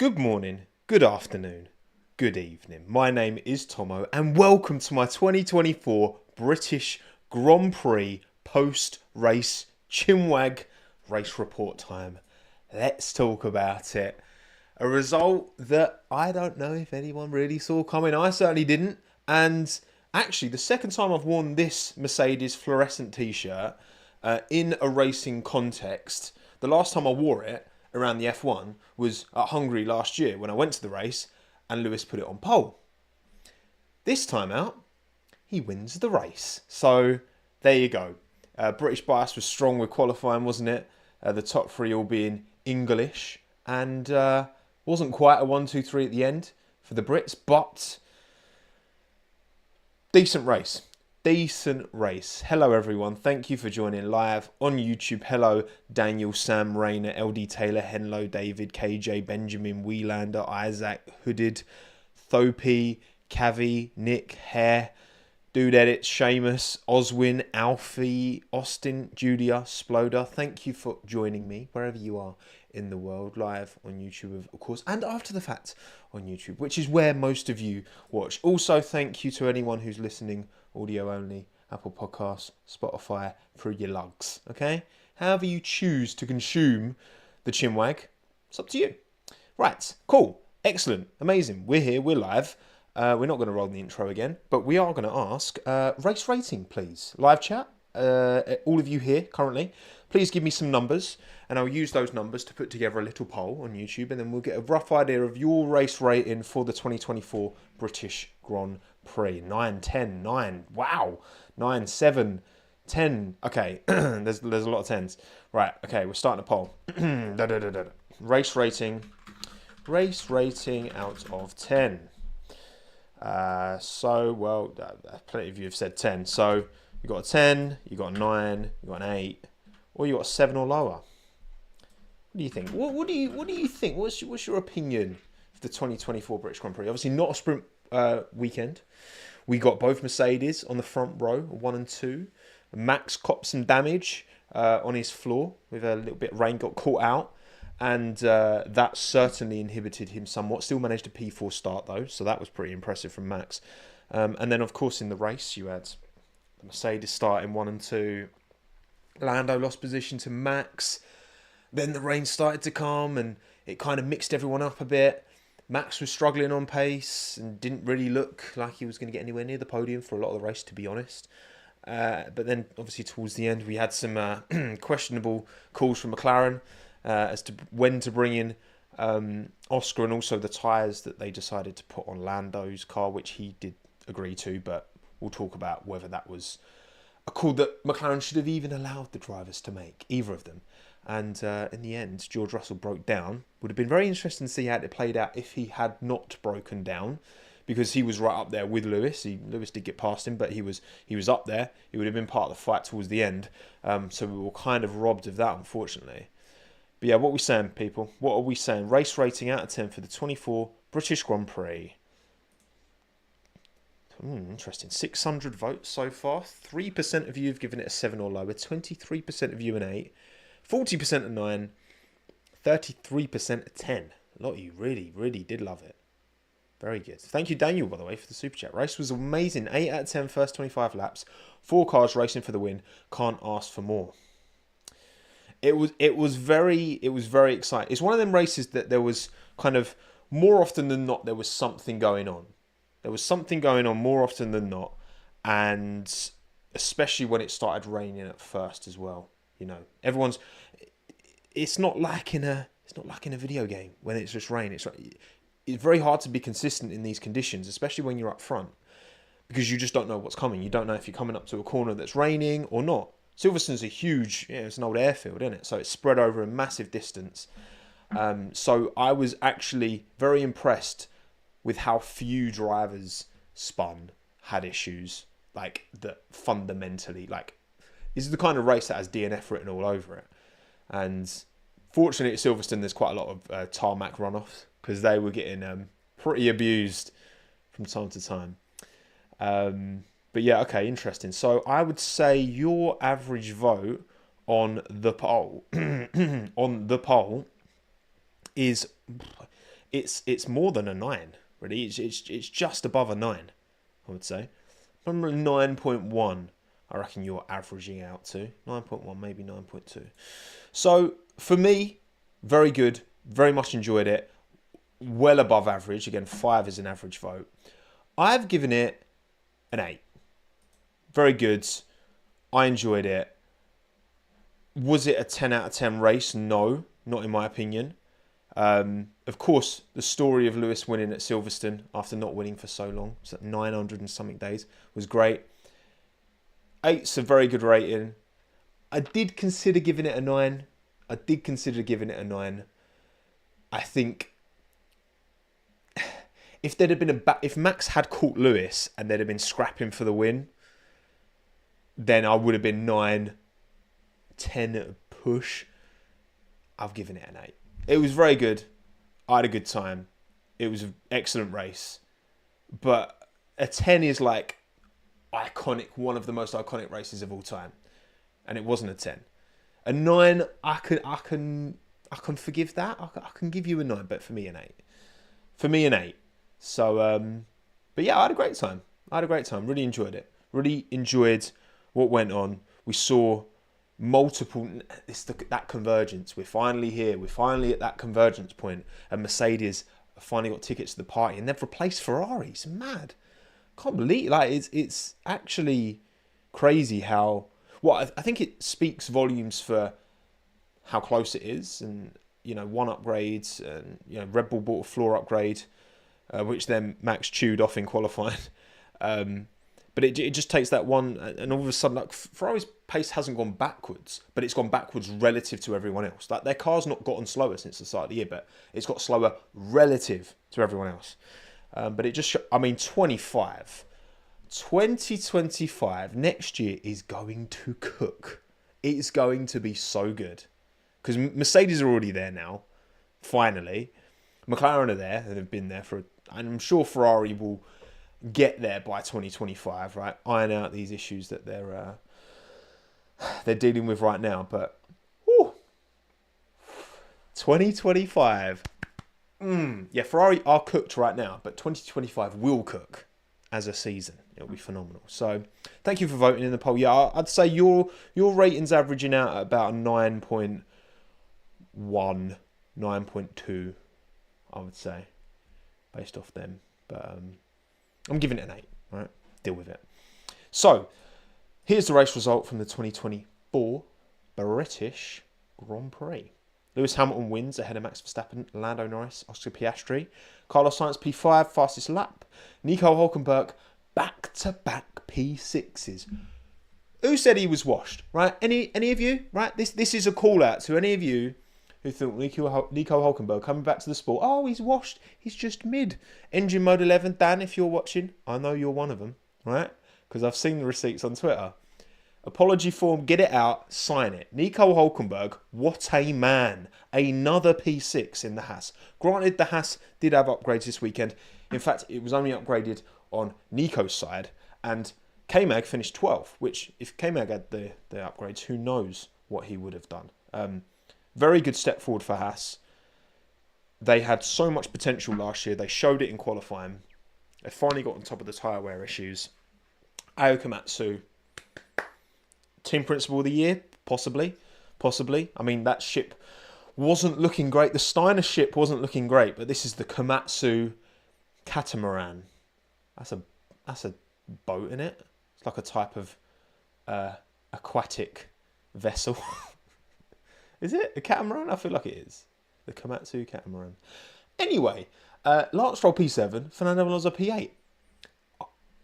Good morning, good afternoon, good evening. My name is Tommo and welcome to my 2024 British Grand Prix post-race Chinwag race report time. Let's talk about it. A result that I don't know if anyone really saw coming. I certainly didn't. And actually, the second time I've worn this Mercedes fluorescent t-shirt in a racing context. The last time I wore it around the F1 was at Hungary last year when I went to the race and Lewis put it on pole. This time out, he wins the race. So there you go. British bias was strong with qualifying, wasn't it? The top three all being English, and wasn't quite a 1-2-3 at the end for the Brits, but decent race. Decent race. Hello everyone, thank you for joining live on YouTube. Hello Daniel, Sam, Rayner, LD Taylor, Henlo, David, KJ, Benjamin, Wheelander, Isaac, Hooded, Thopi, Cavi, Nick, Hare, Dude Edits, Seamus, Oswin, Alfie, Austin, Julia, Sploder. Thank you for joining me wherever you are in the world, live on YouTube of course, and after the fact on YouTube, which is where most of you watch. Also, thank you to anyone who's listening audio only, Apple Podcasts, Spotify, through your lugs, okay? However you choose to consume the Chinwag, it's up to you. Right, cool, excellent, amazing. We're here, we're live. We're not going to roll the intro again, but we are going to ask race rating, please. Live chat, all of you here currently, please give me some numbers, and I'll use those numbers to put together a little poll on YouTube, and then we'll get a rough idea of your race rating for the 2024 British Grand Prix. 9, 10, 9, wow, 9, 7, 10. Okay, there's a lot of 10s. Right, okay, we're starting a poll. Race rating out of 10. Plenty of you have said 10. So you got a 10, you got a 9, you got an 8, or you got a 7 or lower. What do you think? What do you think? What's your opinion of the 2024 British Grand Prix? Obviously not a sprint weekend. We got both Mercedes on the front row, 1 and 2. Max copped some damage on his floor with a little bit of rain, got caught out. And that certainly inhibited him somewhat. Still managed a P4 start though, so that was pretty impressive from Max. And then of course in the race you had the Mercedes starting 1 and 2. Lando lost position to Max. Then the rain started to come and it kind of mixed everyone up a bit. Max was struggling on pace and didn't really look like he was going to get anywhere near the podium for a lot of the race, to be honest. But then obviously towards the end we had some questionable calls from McLaren as to when to bring in Oscar, and also the tyres that they decided to put on Lando's car, which he did agree to, but we'll talk about whether that was a call that McLaren should have even allowed the drivers to make, either of them. And in the end, George Russell broke down. Would have been very interesting to see how it played out if he had not broken down, because he was right up there with Lewis. Lewis did get past him, but he was up there. He would have been part of the fight towards the end. So we were kind of robbed of that, unfortunately. But yeah, what are we saying, people? What are we saying? Race rating out of 10 for the 24 British Grand Prix. Interesting. 600 votes so far. 3% of you have given it a 7 or lower. 23% of you an 8. 40% a 9. 33% a 10. A lot of you really, really did love it. Very good. Thank you, Daniel, by the way, for the super chat. Race was amazing. 8 out of 10 first 25 laps. 4 cars racing for the win. Can't ask for more. It was very exciting. It's one of them races that there was kind of, more often than not, there was something going on. There was something going on more often than not, and especially when it started raining at first as well. You know, everyone's. It's not like in a video game when it's just rain. It's very hard to be consistent in these conditions, especially when you're up front, because you just don't know what's coming. You don't know if you're coming up to a corner that's raining or not. Silverstone's a huge, it's an old airfield, isn't it? So it's spread over a massive distance. So I was actually very impressed with how few drivers had issues, like that fundamentally, like, this is the kind of race that has DNF written all over it. And fortunately at Silverstone, there's quite a lot of tarmac runoffs, because they were getting pretty abused from time to time. But yeah, okay, interesting. So I would say your average vote on the poll is it's more than a 9, really. It's just above a 9, I would say. Probably 9.1, I reckon you're averaging out to. 9.1, maybe 9.2. So, for me, very good. Very much enjoyed it. Well above average. Again, 5 is an average vote. I've given it an 8. Very good. I enjoyed it. Was it a 10 out of 10 race? No, not in my opinion. Of course, the story of Lewis winning at Silverstone after not winning for so long, so 900 and something days, was great. 8's a very good rating. I did consider giving it a 9. I think if there'd have been if Max had caught Lewis and there'd have been scrapping for the win, then I would have been 9, 10 at a push. I've given it an 8. It was very good. I had a good time. It was an excellent race. But a 10 is like iconic, one of the most iconic races of all time. And it wasn't a 10. A 9, I can forgive that. I can give you a 9, but for me an 8. For me an 8. So, but yeah, I had a great time. Really enjoyed it. Really enjoyed what went on. We saw multiple, that convergence. We're finally here. We're finally at that convergence point. And Mercedes finally got tickets to the party, and they've replaced Ferrari. It's mad. Can't believe, like, it's actually crazy how. Well, I think it speaks volumes for how close it is, and one upgrade, and Red Bull bought a floor upgrade, which then Max chewed off in qualifying. But it just takes that one, and all of a sudden, like, Ferrari's pace hasn't gone backwards, but it's gone backwards relative to everyone else. Like, their car's not gotten slower since the start of the year, but it's got slower relative to everyone else. But it just, 2025 next year is going to cook. It's going to be so good. Because Mercedes are already there now, finally. McLaren are there, and have been there and I'm sure Ferrari will get there by 2025, right? Iron out these issues that they're dealing with right now. But 2025, yeah, Ferrari are cooked right now, but 2025 will cook as a season. It'll be phenomenal. So thank you for voting in the poll. Yeah, I'd say your rating's averaging out at about a 9.1, 9.2, I would say, based off them. But I'm giving it an 8, right? Deal with it. So, here's the race result from the 2024 British Grand Prix. Lewis Hamilton wins ahead of Max Verstappen, Lando Norris, Oscar Piastri, Carlos Sainz P5, fastest lap. Nico Hülkenberg, back-to-back P6s. Who said he was washed, right? Any of you, right? This is a call out to any of you who thought Nico Hülkenberg coming back to the sport. Oh, he's washed. He's just mid. Engine mode 11. Dan, if you're watching, I know you're one of them, right? Because I've seen the receipts on Twitter. Apology form, get it out, sign it. Nico Hülkenberg, what a man. Another P6 in the Haas. Granted, the Haas did have upgrades this weekend. In fact, it was only upgraded on Nico's side. And K-Mag finished 12th, which if K-Mag had the upgrades, who knows what he would have done. Very good step forward for Haas. They had so much potential last year. They showed it in qualifying. They finally got on top of the tyre wear issues. Ayo Komatsu, team principal of the year, possibly. I mean, that ship wasn't looking great. The Steiner ship wasn't looking great, but this is the Komatsu catamaran. That's a boat, isn't it? It's like a type of aquatic vessel. Is it a catamaran? I feel like it is. The Komatsu catamaran. Anyway, Lance Stroll P7, Fernando Alonso P8.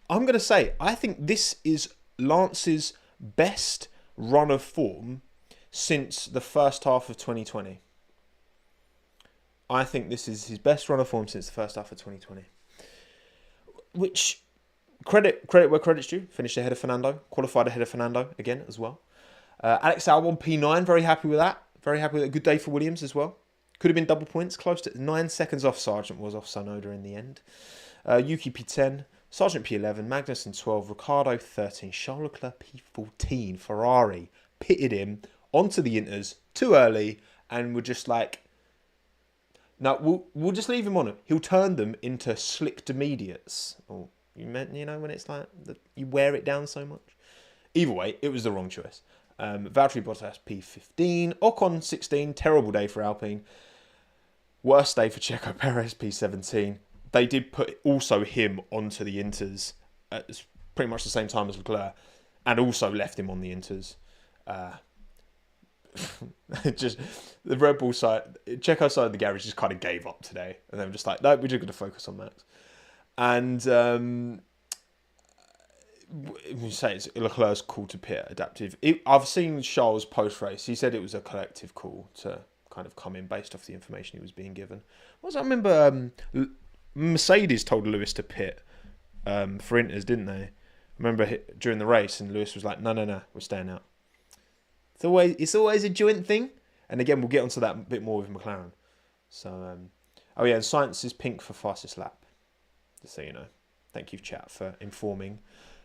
I'm going to say, I think this is Lance's best run of form since the first half of 2020. I think this is his best run of form since the first half of 2020. Which, credit where credit's due. Finished ahead of Fernando. Qualified ahead of Fernando again as well. Alex Albon P9, very happy with that. Very happy with a good day for Williams as well. Could have been double points, close to 9 seconds off. Sargent was off Sonoda in the end. Yuki P10, Sargent P11, Magnussen 12, Ricciardo 13, Charles Leclerc P14. Ferrari pitted him onto the Inters too early and were just like, No, we'll just leave him on it. He'll turn them into slicked immediates. Or you know when it's like you wear it down so much. Either way, it was the wrong choice. Valtteri Bottas P15, Ocon 16. Terrible day for Alpine. Worst day for Checo Perez P17. They did put also him onto the Inters at pretty much the same time as Leclerc, and also left him on the Inters. Just the Red Bull side, Checo side of the garage just kind of gave up today, and they were just like, no, we're just going to focus on Max. And you say it's Leclerc's call to pit adaptive. I've seen Charles post race. He said it was a collective call to kind of come in based off the information he was being given. I remember Mercedes told Lewis to pit for Inters, didn't they? I remember during the race, and Lewis was like, no, we're staying out. It's always a joint thing. And again, we'll get onto that a bit more with McLaren. So, and Science is pink for fastest lap. Just so you know. Thank you, chat, for informing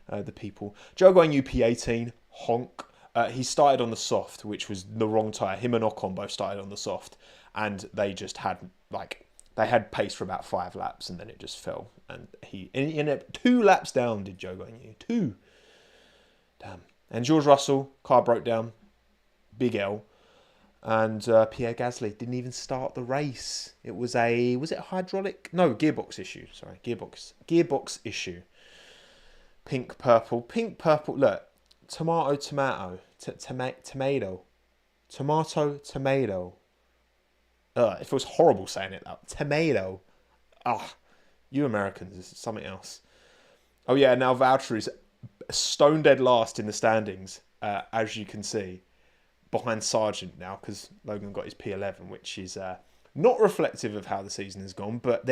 the people. Joe going UP18, honk. He started on the soft, which was the wrong tyre. Him and Ocon both started on the soft. And they just had, they had pace for about 5 laps, and then it just fell. And he ended up 2 laps down, did Joe going 2. Damn. And George Russell, car broke down. Big L. And Pierre Gasly didn't even start the race. Was it a hydraulic? No, gearbox issue. Sorry, gearbox issue. Pink, purple. Look, tomato. It feels horrible saying it, that. Tomato. You Americans, this is something else. Oh yeah, now Valtteri's stone dead last in the standings, as you can see. Behind Sargent now, because Logan got his P11, which is not reflective of how the season has gone. But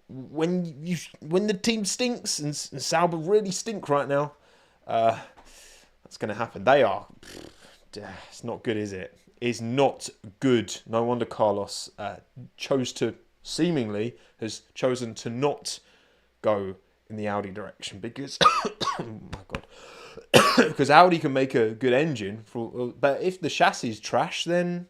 when the team stinks, and Sauber really stink right now, that's going to happen. They are. It's not good, is it? It's not good. No wonder Carlos has chosen to not go in the Audi direction, because oh my god. Because Audi can make a good engine, but if the chassis is trash, then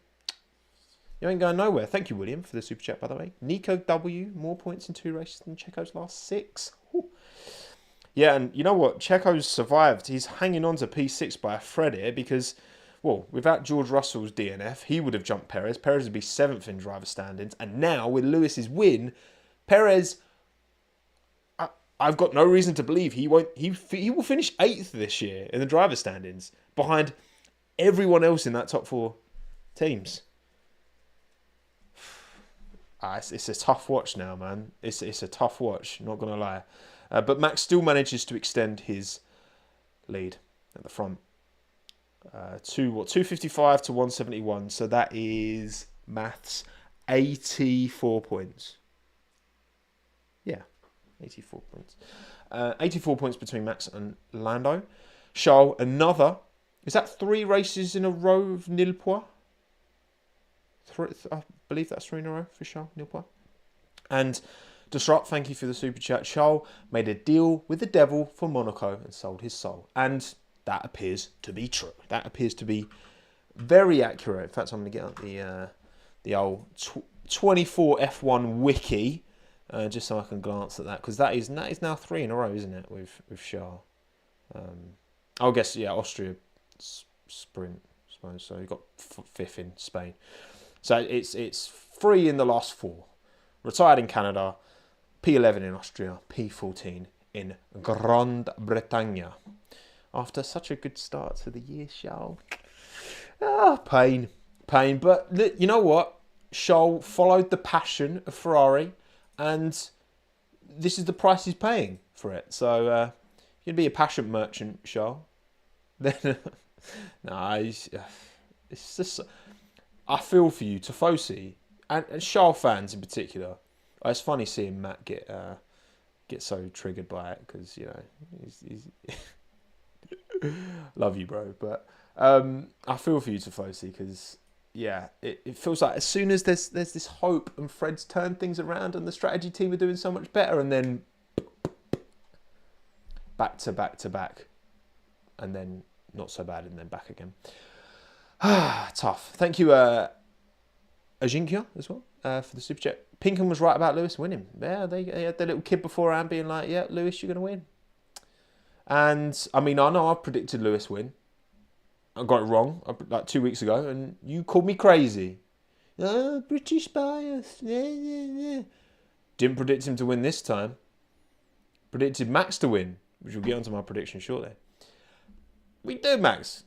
you ain't going nowhere. Thank you, William, for the super chat, by the way. Nico W, more points in 2 races than Checo's last 6. Ooh. Yeah, and you know what? Checo's survived. He's hanging on to P6 by a thread here because, well, without George Russell's DNF, he would have jumped Perez. Perez would be 7th in driver standings. And now, with Lewis's win, Perez... I've got no reason to believe he won't. He will finish 8th this year in the driver standings behind everyone else in that top 4 teams. It's a tough watch now, man. It's a tough watch. Not gonna lie, but Max still manages to extend his lead at the front. 255 to 171. So that is maths 84 points. Yeah. 84 points. 84 points between Max and Lando. Charles, is that 3 races in a row of nil points? I believe that's 3 in a row for Charles, nil points. And Disrupt, thank you for the super chat. Charles made a deal with the devil for Monaco and sold his soul. And that appears to be true. That appears to be very accurate. In fact, I'm going to get up the old 24 F1 wiki. Just so I can glance at that, because that is now 3 in a row, isn't it, with Charles? I guess, yeah, Austria sprint, I suppose. So he got 5th in Spain. So it's 3 in the last 4. Retired in Canada, P11 in Austria, P14 in Grand Bretagne. After such a good start to the year, Charles. Pain. But you know what? Charles followed the passion of Ferrari. And this is the price he's paying for it. So you're going to be a passion merchant, Charles. Then, it's just... I feel for you, Tifosi, and Charles fans in particular. It's funny seeing Matt get so triggered by it, because, you know, he's love you, bro. But I feel for you, Tifosi, because... Yeah, it feels like as soon as there's this hope and Fred's turned things around and the strategy team are doing so much better, and then back to back, and then not so bad, and then back again. Tough. Thank you, Ajinkya as well for the Super Chat. Pinkham was right about Lewis winning. Yeah, they had their little kid beforehand being like, yeah, Lewis, you're going to win. And, I mean, I know I predicted Lewis win. I got it wrong like 2 weeks ago, and you called me crazy. Oh, British bias. Didn't predict him to win this time. Predicted Max to win, which we'll get onto my prediction shortly. We do, Max.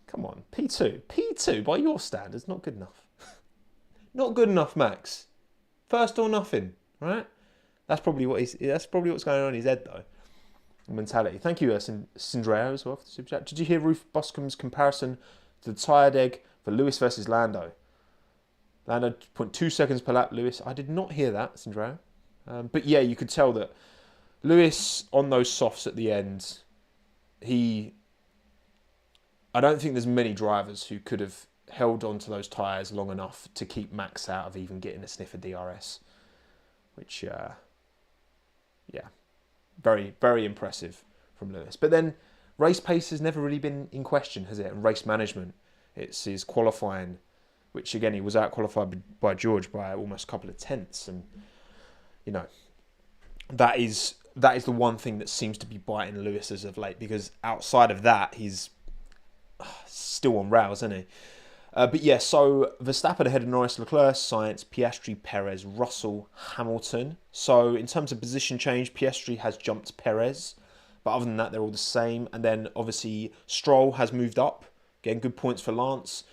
Come on, P2. P2, by your standards, not good enough. Not good enough, Max. First or nothing, right? That's probably what's going on in his head, though. Mentality. Thank you, Sindrea, as well, for the super chat. Did you hear Ruth Boscombe's comparison to the tired egg for Lewis versus Lando? Lando 0.2 seconds per lap, Lewis. I did not hear that, Sindrea. But yeah, you could tell that Lewis, on those softs at the end, I don't think there's many drivers who could have held onto those tyres long enough to keep Max out of even getting a sniff of DRS. Which, yeah, very, very impressive from Lewis. But then race pace has never really been in question, has it? And race management. It's his qualifying, which again, he was out-qualified by George by almost a couple of tenths. And, you know, that is the one thing that seems to be biting Lewis as of late, because outside of that, he's still on rails, isn't he? But yeah, so Verstappen ahead of Norris, Leclerc, Sainz, Piastri, Perez, Russell, Hamilton. So in terms of position change, Piastri has jumped Perez. But other than that, they're all the same. And then obviously Stroll has moved up, getting good points for Lance.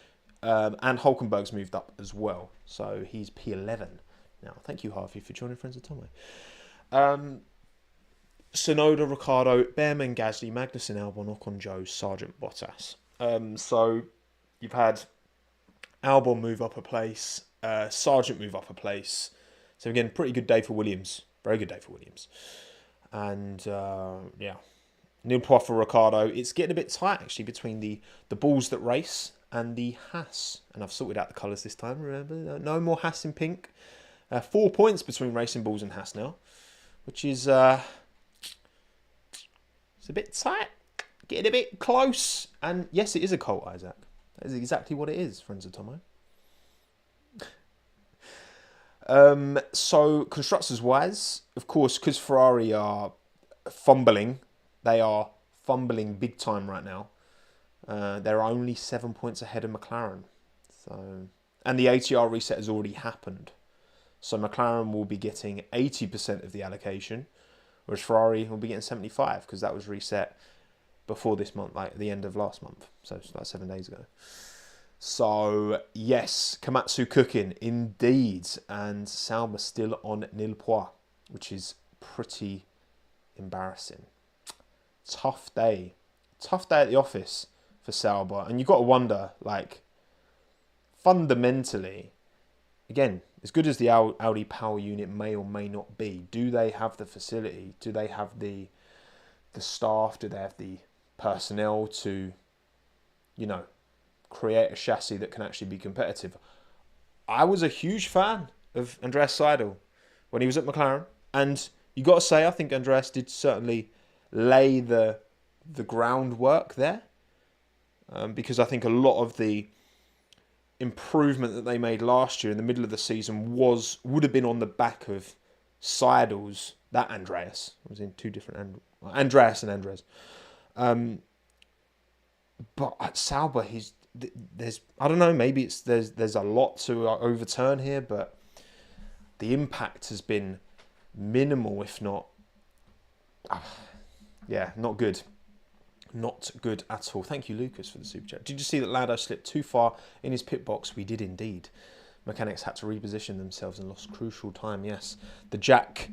And Hulkenberg's moved up as well. So he's P11 now. Thank you, Harvey, for joining Friends of Tommo. Sonoda, Ricciardo, Behrman, Gasly, Magnussen, Albon, Ocon, Joe, Sargent, Bottas. So you've had Albon move up a place, Sargent move up a place. So again, pretty good day for Williams. Very good day for Williams. And yeah, nil point for Ricciardo. It's getting a bit tight actually between the balls that race and the Haas. And I've sorted out the colours this time, remember? No more Haas in pink. 4 points between Racing Bulls and Haas now, which is it's a bit tight. Getting a bit close. And yes, it is a Colt, Isaac. That is exactly what it is, friends of Tommo. So, constructors-wise, of course, because Ferrari are fumbling, they are fumbling big time right now. They're only 7 points ahead of McLaren. So, and the ATR reset has already happened. So McLaren will be getting 80% of the allocation, whereas Ferrari will be getting 75% because that was reset before this month, like the end of last month. So it's like 7 days ago. So, yes, Komatsu cooking, indeed. And Sauber still on nil point, which is pretty embarrassing. Tough day. Tough day at the office for Sauber. And you've got to wonder, like, fundamentally, again, as good as the Audi power unit may or may not be, do they have the facility? Do they have the staff? Do they have the personnel to, you know, create a chassis that can actually be competitive? I was a huge fan of Andreas Seidel when he was at McLaren, and you got to say, I think Andreas did certainly lay the groundwork there, because I think a lot of the improvement that they made last year in the middle of the season would have been on the back of Seidel's, that Andreas. I was in two different Andreas and Andres. But at Sauber, there's I don't know, maybe there's a lot to overturn here, but the impact has been minimal, if not, not good. Not good at all. Thank you, Lucas, for the super chat. Did you see that Lando slipped too far in his pit box? We did indeed. Mechanics had to reposition themselves and lost crucial time. Yes, the jack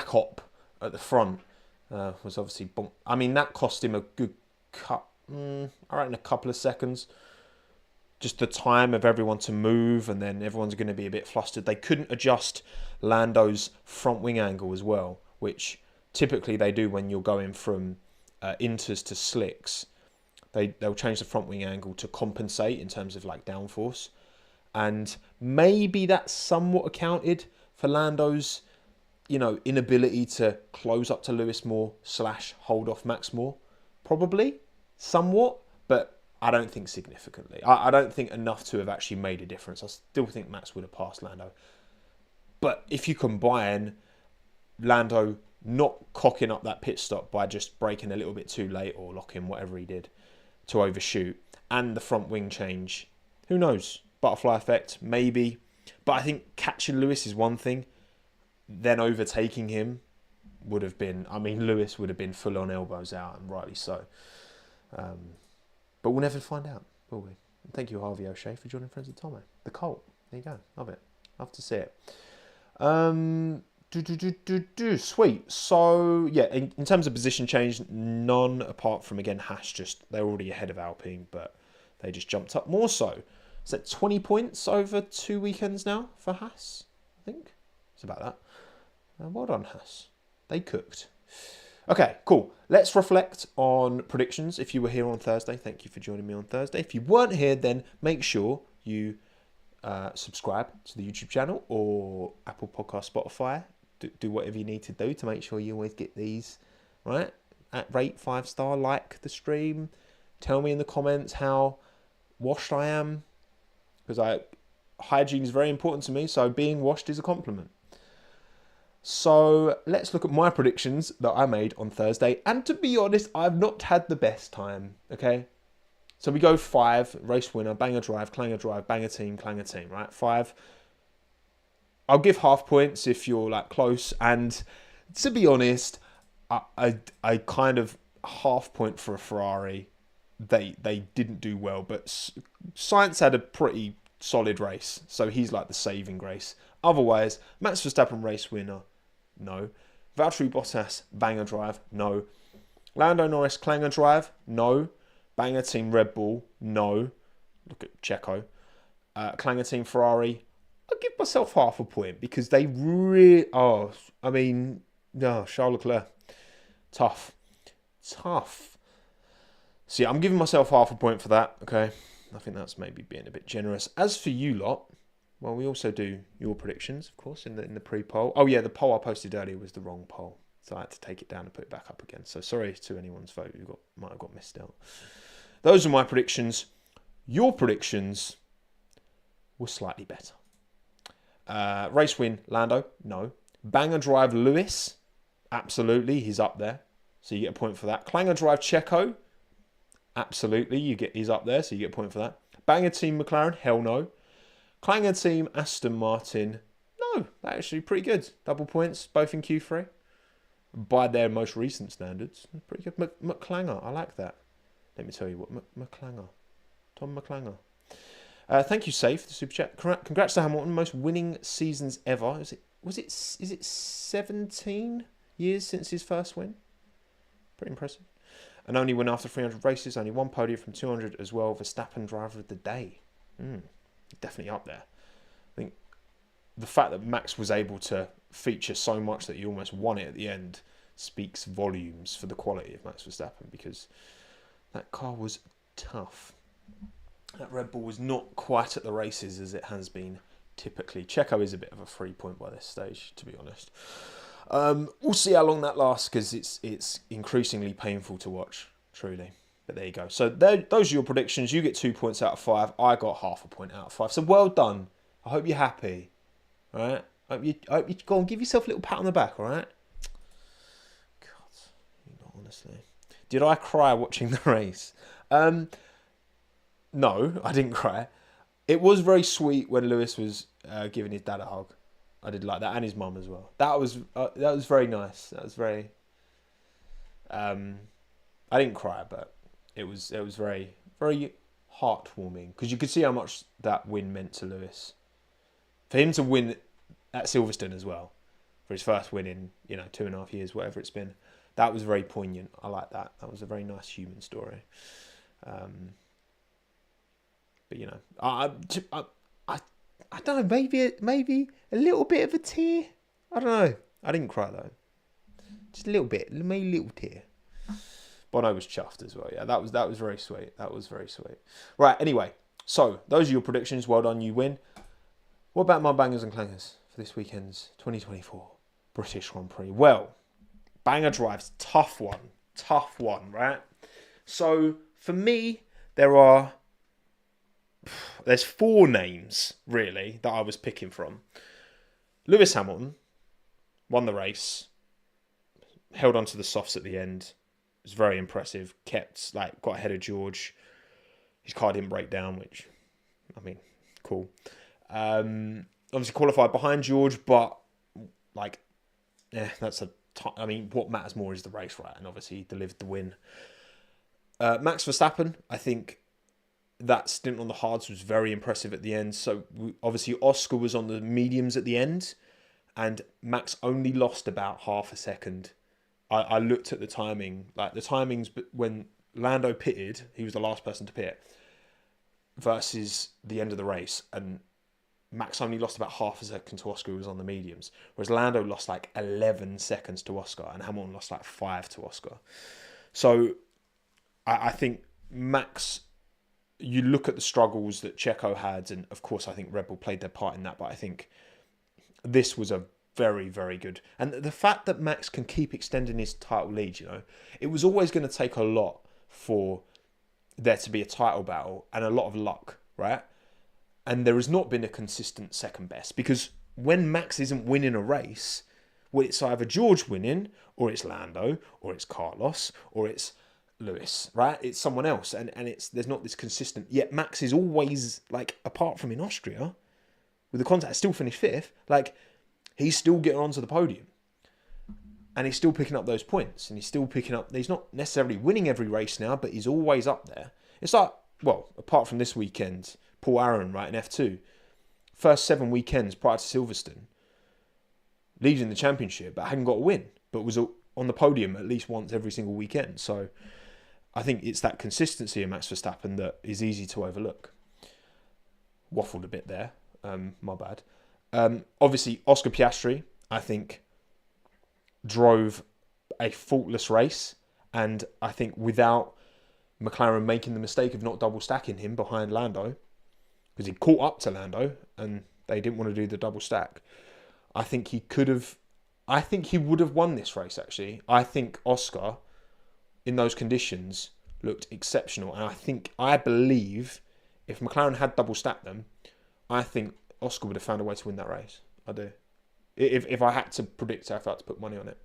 hop at the front was obviously. I mean, that cost him a good cut. I reckon a couple of seconds. Just the time of everyone to move, and then everyone's going to be a bit flustered. They couldn't adjust Lando's front wing angle as well, which typically they do when you're going from inters to slicks. They'll change the front wing angle to compensate in terms of like downforce, and maybe that somewhat accounted for Lando's, you know, inability to close up to Lewis more / hold off Max more. Probably somewhat, but I don't think significantly. I don't think enough to have actually made a difference. I still think Max would have passed Lando. But if you combine Lando not cocking up that pit stop by just braking a little bit too late or locking, whatever he did, to overshoot, and the front wing change, who knows? Butterfly effect, maybe. But I think catching Lewis is one thing. Then overtaking him would have been... I mean, Lewis would have been full on elbows out, and rightly so. But we'll never find out, will we? And thank you, Harvey O'Shea, for joining Friends with Tommo. The Colt. There you go. Love it. Love to see it. Sweet. So, yeah, in terms of position change, none apart from, again, Haas. They're already ahead of Alpine, but they just jumped up more so. Is that 20 points over 2 weekends now for Haas? I think it's about that. Well done, Haas. They cooked. Okay, cool. Let's reflect on predictions. If you were here on Thursday, thank you for joining me on Thursday. If you weren't here, then make sure you subscribe to the YouTube channel or Apple Podcast, Spotify. Do whatever you need to do to make sure you always get these, right? Rate 5-star, like the stream. Tell me in the comments how washed I am, because hygiene is very important to me, so being washed is a compliment. So let's look at my predictions that I made on Thursday. And to be honest, I've not had the best time, okay? So we go 5, race winner, banger drive, banger team, clanger team, right? 5. I'll give half points if you're like close. And to be honest, I kind of half point for a Ferrari. They didn't do well, but Sainz had a pretty solid race. So he's like the saving grace. Otherwise, Max Verstappen race winner, no. Valtteri Bottas, banger drive, no. Lando Norris, clanger drive, no. Banger team Red Bull, no. Look at Checo. Clanger team Ferrari, I'll give myself half a point because they really... Charles Leclerc. Tough. So yeah, I'm giving myself half a point for that, okay? I think that's maybe being a bit generous. As for you lot, well, we also do your predictions, of course, in the pre-poll. Oh, yeah, the poll I posted earlier was the wrong poll. So I had to take it down and put it back up again. So sorry to anyone's vote who might have got missed out. Those are my predictions. Your predictions were slightly better. Race win, Lando? No. Banger drive, Lewis? Absolutely, he's up there. So you get a point for that. Clanger drive, Checo? Absolutely, he's up there, so you get a point for that. Banger team, McLaren? Hell no. Clanger team, Aston Martin. No, that's actually pretty good. Double points, both in Q3. By their most recent standards. Pretty good. McClanger, I like that. Let me tell you what, McClanger. Tom McClanger. Thank you, Safe, the super chat. Congrats to Hamilton, most winning seasons ever. Is it 17 years since his first win? Pretty impressive. And only win after 300 races, only one podium from 200 as well. Verstappen driver of the day. Definitely up there. I think the fact that Max was able to feature so much that he almost won it at the end speaks volumes for the quality of Max Verstappen, because that car was tough. That Red Bull was not quite at the races as it has been typically. Checo is a bit of a free point by this stage, to be honest. We'll see how long that lasts, because it's increasingly painful to watch, truly. But there you go. So those are your predictions. You get 2 points out of 5. I got half a point out of 5. So well done. I hope you're happy. All right? I hope you go and give yourself a little pat on the back, all right? God, honestly. Did I cry watching the race? No, I didn't cry. It was very sweet when Lewis was giving his dad a hug. I did like that, and his mum as well. That was very nice. That was very... I didn't cry, but it was very, very heartwarming, because you could see how much that win meant to Lewis. For him to win at Silverstone as well, for his first win in 2.5 years, whatever it's been, that was very poignant. I like that. That was a very nice human story. But I don't know, maybe a little bit of a tear. I don't know. I didn't cry though. Just a little bit, maybe a little tear. Bono was chuffed as well. Yeah, that was very sweet. That was very sweet. Right. Anyway, so those are your predictions. Well done. You win. What about my bangers and clangers for this weekend's 2024 British Grand Prix? Well, banger drives, tough one, right? So for me, there's 4 names, really, that I was picking from. Lewis Hamilton won the race, held on to the softs at the end. It was very impressive. Got ahead of George. His car didn't break down, which, I mean, cool. Obviously qualified behind George, but what matters more is the race, right? And obviously he delivered the win. Max Verstappen, I think that stint on the hards was very impressive at the end. So obviously Oscar was on the mediums at the end, and Max only lost about half a second. I looked at the timing, like the timings, but when Lando pitted, he was the last person to pit, versus the end of the race, and Max only lost about half a second to Oscar, who was on the mediums, whereas Lando lost like 11 seconds to Oscar, and Hamilton lost like 5 to Oscar. So I think Max, you look at the struggles that Checo had, and of course I think Red Bull played their part in that, but I think this was a very, very good. And the fact that Max can keep extending his title lead, it was always going to take a lot for there to be a title battle and a lot of luck, right? And there has not been a consistent second best, because when Max isn't winning a race, well, it's either George winning, or it's Lando, or it's Carlos, or it's Lewis, right? It's someone else, and there's not this consistent. Yet Max is always, like, apart from in Austria, with the contact, still finished 5th. Like, he's still getting onto the podium, and he's still picking up those points, and he's still picking up. He's not necessarily winning every race now, but he's always up there. It's like, well, apart from this weekend, Paul Aaron, right, in F2, first 7 weekends prior to Silverstone, leading the championship, but hadn't got a win, but was on the podium at least once every single weekend. So I think it's that consistency of Max Verstappen that is easy to overlook. Waffled a bit there, my bad. Obviously, Oscar Piastri, I think, drove a faultless race, and I think without McLaren making the mistake of not double stacking him behind Lando, because he caught up to Lando and they didn't want to do the double stack, I think he would have won this race, actually. I think Oscar, in those conditions, looked exceptional, and I believe if McLaren had double stacked them, I think Oscar would have found a way to win that race. I do. If I had to predict, if I had to put money on it.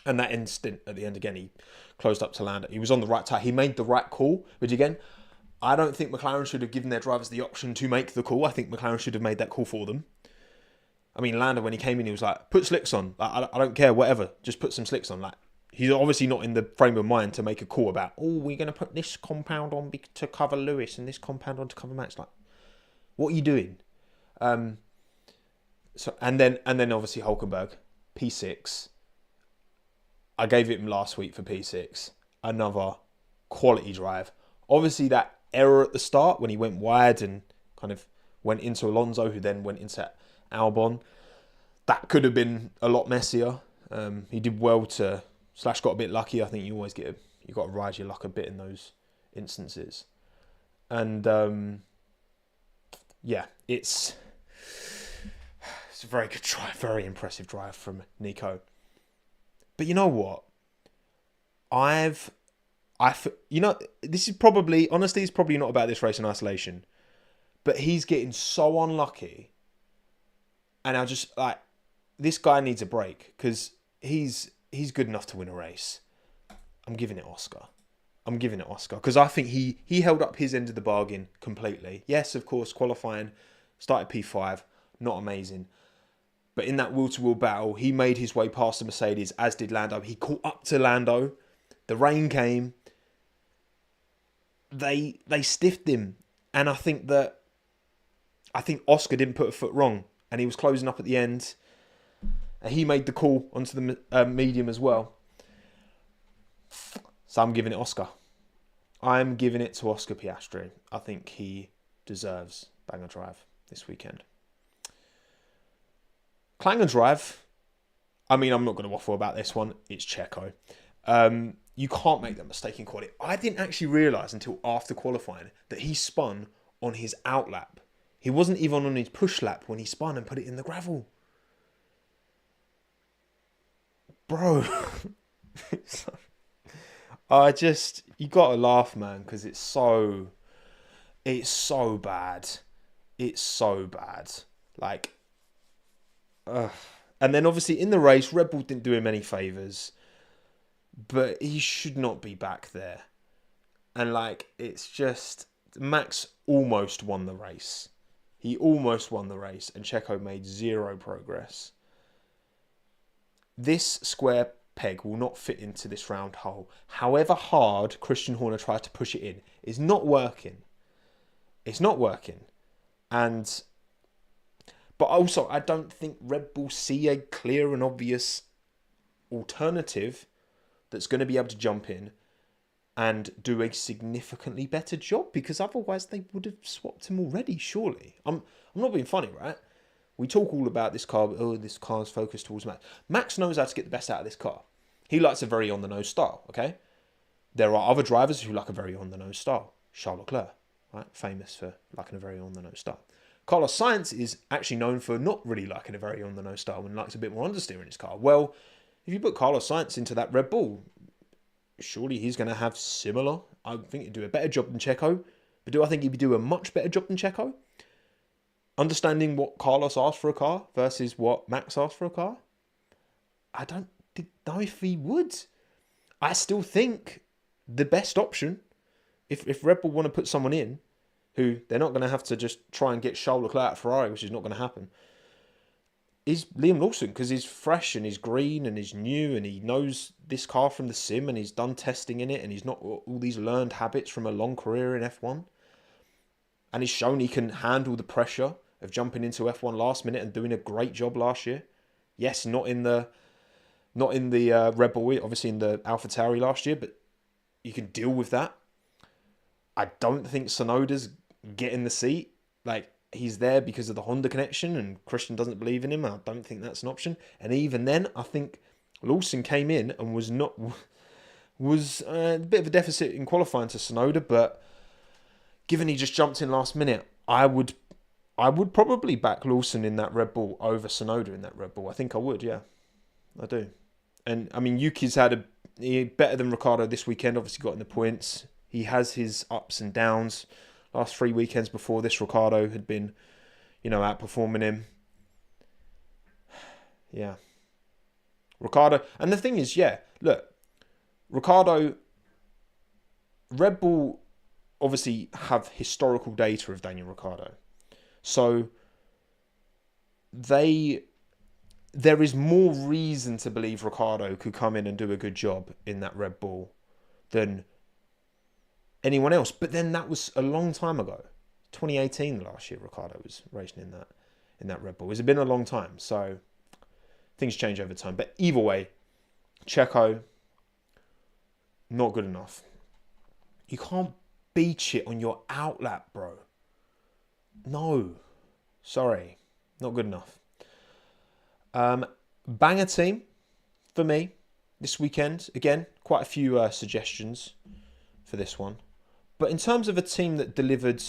And that instant at the end, again, he closed up to Lando. He was on the right tire. He made the right call, which again, I don't think McLaren should have given their drivers the option to make the call. I think McLaren should have made that call for them. I mean, Lando, when he came in, he was like, put slicks on. Like, I don't care, whatever. Just put some slicks on. Like, he's obviously not in the frame of mind to make a call about, we're going to put this compound on to cover Lewis and this compound on to cover Max. Like, what are you doing? And then obviously Hulkenberg, P6. I gave it him last week for P6. Another quality drive. Obviously that error at the start when he went wide and kind of went into Alonso, who then went into Albon, that could have been a lot messier. He did well to / got a bit lucky. I think you always you got to ride your luck a bit in those instances. And yeah, it's a very good drive, very impressive drive from Nico. But you know what? This is probably, honestly, it's probably not about this race in isolation, but he's getting so unlucky, and I just, like, this guy needs a break, because he's good enough to win a race. I'm giving it Oscar, because I think he held up his end of the bargain completely. Yes, of course, qualifying, started P5, not amazing. But in that wheel-to-wheel battle, he made his way past the Mercedes, as did Lando. He caught up to Lando. The rain came. They stiffed him. And I think Oscar didn't put a foot wrong. And he was closing up at the end. And he made the call onto the medium as well. So I'm giving it Oscar. I'm giving it to Oscar Piastri. I think he deserves banger drive this weekend. Clanger drive, I mean, I'm not going to waffle about this one. It's Checo. You can't make that mistake in quality. I didn't actually realise until after qualifying that he spun on his out lap. He wasn't even on his push lap when he spun and put it in the gravel. Bro. You got to laugh, man, because it's so bad. It's so bad. Like, and then obviously in the race, Red Bull didn't do him any favours, but he should not be back there. And like, it's just, Max almost won the race. He almost won the race, and Checo made zero progress. This square peg will not fit into this round hole. However hard Christian Horner tried to push it in, it's not working. It's not working. But also, I don't think Red Bull see a clear and obvious alternative that's going to be able to jump in and do a significantly better job, because otherwise they would have swapped him already, surely. I'm not being funny, right? We talk all about this car, this car's focused towards Max. Max knows how to get the best out of this car. He likes a very on-the-nose style, okay? There are other drivers who like a very on-the-nose style. Charles Leclerc, right? Famous for liking a very on-the-nose style. Carlos Sainz is actually known for not really liking a very on-the-nose style and likes a bit more understeer in his car. Well, if you put Carlos Sainz into that Red Bull, surely he's going to have similar. I think he'd do a better job than Checo. But do I think he'd do a much better job than Checo? Understanding what Carlos asked for a car versus what Max asked for a car? I don't know if he would. I still think the best option, if Red Bull want to put someone in, who they're not going to have to just try and get Charles Leclerc at Ferrari, which is not going to happen, is Liam Lawson, because he's fresh and he's green and he's new and he knows this car from the sim and he's done testing in it and he's not all these learned habits from a long career in F1. And he's shown he can handle the pressure of jumping into F1 last minute and doing a great job last year. Yes, not in the Red Bull, obviously in the AlphaTauri last year, but you can deal with that. I don't think Tsunoda's getting the seat. Like, he's there because of the Honda connection and Christian doesn't believe in him. I don't think that's an option. And even then, I think Lawson came in and was a bit of a deficit in qualifying to Tsunoda, but given he just jumped in last minute, I would probably back Lawson in that Red Bull over Tsunoda in that Red Bull. I think I would, yeah. I do. And, I mean, Yuki's had better than Ricciardo this weekend, obviously got in the points. He has his ups and downs. Last 3 weekends before this, Ricciardo had been, outperforming him. Yeah. Ricciardo. And the thing is, yeah, look, Ricciardo, Red Bull obviously have historical data of Daniel Ricciardo. So there is more reason to believe Ricciardo could come in and do a good job in that Red Bull than anyone else. But then that was a long time ago. 2018 last year, Ricciardo was racing in that Red Bull. It's been a long time, so things change over time. But either way, Checo, not good enough. You can't beach it on your outlap, bro. No. Sorry. Not good enough. Banger team for me this weekend. Again, quite a few suggestions for this one. But in terms of a team that delivered,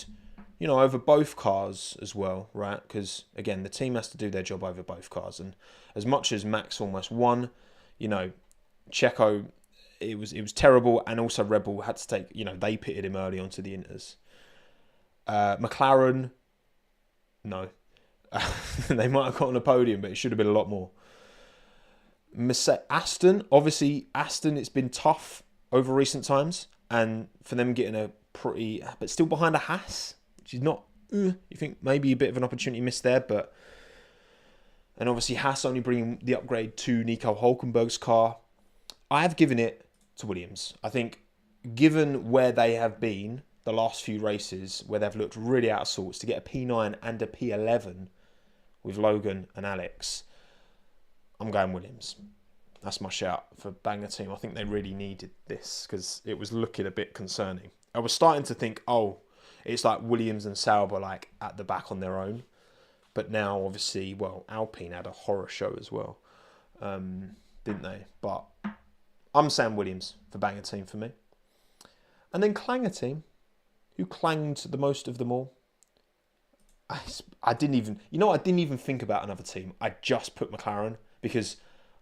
over both cars as well, right? Because, again, the team has to do their job over both cars. And as much as Max almost won, Checo, it was terrible. And also Red Bull had to take, they pitted him early onto the Inters. McLaren, no. They might have gotten a podium, but it should have been a lot more. Aston, it's been tough over recent times. And for them getting but still behind a Haas, which is not, you think maybe a bit of an opportunity missed there, and obviously Haas only bringing the upgrade to Nico Hülkenberg's car. I have given it to Williams. I think, given where they have been the last few races, where they've looked really out of sorts, to get a P9 and a P11 with Logan and Alex, I'm going Williams. That's my shout for banger team. I think they really needed this because it was looking a bit concerning. I was starting to think, it's like Williams and Sauber like at the back on their own. But now, obviously, Alpine had a horror show as well, didn't they? But I'm saying Williams for banger team for me. And then clanger team, who clanged the most of them all. I didn't even think about another team. I just put McLaren because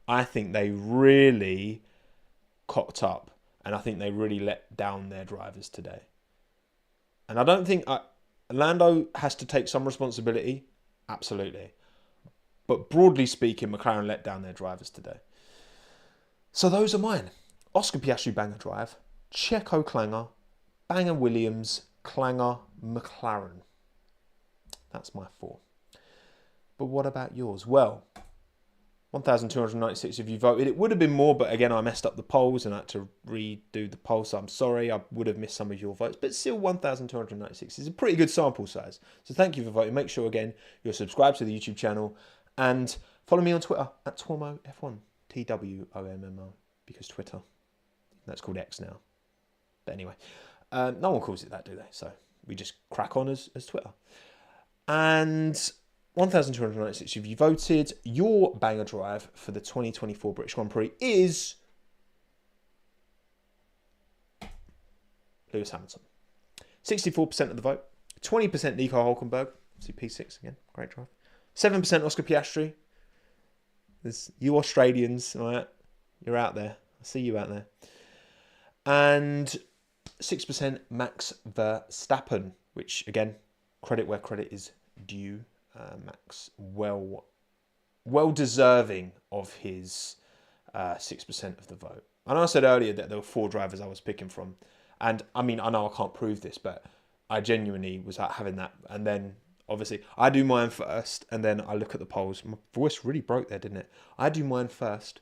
I think they really cocked up And I think they really let down their drivers today. And I don't think... Lando has to take some responsibility. Absolutely. But broadly speaking, McLaren let down their drivers today. So those are mine. Oscar Piastri, banger drive. Checo, clanger. Banger Williams, clanger McLaren. That's my 4. But what about yours? Well, 1,296 of you voted. It would have been more, but again, I messed up the polls and I had to redo the poll, so I'm sorry. I would have missed some of your votes, but still 1,296 is a pretty good sample size. So thank you for voting. Make sure, again, you're subscribed to the YouTube channel and follow me on Twitter at TOMMO'F1, TWOMMO, because Twitter, that's called X now. But anyway, no one calls it that, do they? So we just crack on as Twitter. And 1,296 of you voted. Your banger drive for the 2024 British Grand Prix is Lewis Hamilton. 64% of the vote. 20% Nico Hülkenberg. See P6 again. Great drive. 7% Oscar Piastri. There's you Australians, all right? You're out there. I see you out there. And 6% Max Verstappen, which again, credit where credit is due. Max, well deserving of his 6% of the vote. I know I said earlier that there were 4 drivers I was picking from, and I mean I know I can't prove this, but I genuinely was having that. And then obviously I do mine first, and then I look at the polls. My voice really broke there, didn't it? I do mine first,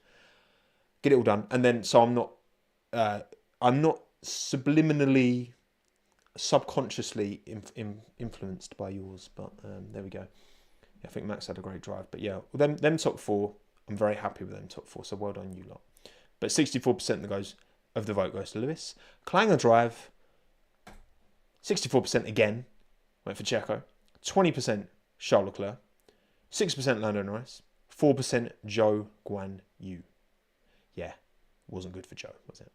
get it all done, and then so I'm not subliminally, subconsciously influenced by yours. But there we go. I think Max had a great drive. But yeah, well, them top 4, I'm very happy with them top 4. So well done, you lot. But 64% of the vote goes to Lewis. Clanger drive, 64% again went for Checo. 20% Charles Leclerc. 6% Lando Norris. 4% Zhou Guan Yu. Yeah, wasn't good for Zhou, was it?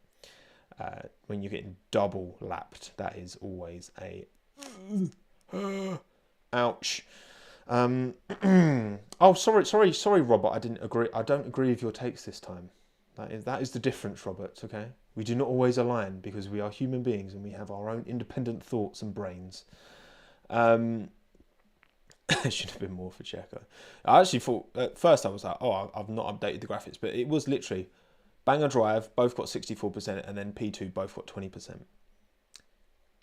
When you're getting double lapped, that is always a ouch. Oh, sorry, Robert. I didn't agree. I don't agree with your takes this time. That is the difference, Robert. Okay, we do not always align because we are human beings and we have our own independent thoughts and brains. It should have been more for Checo. I actually thought at first I was like, oh, I've not updated the graphics, but it was literally banger drive, both got 64%, and then P2 both got 20%.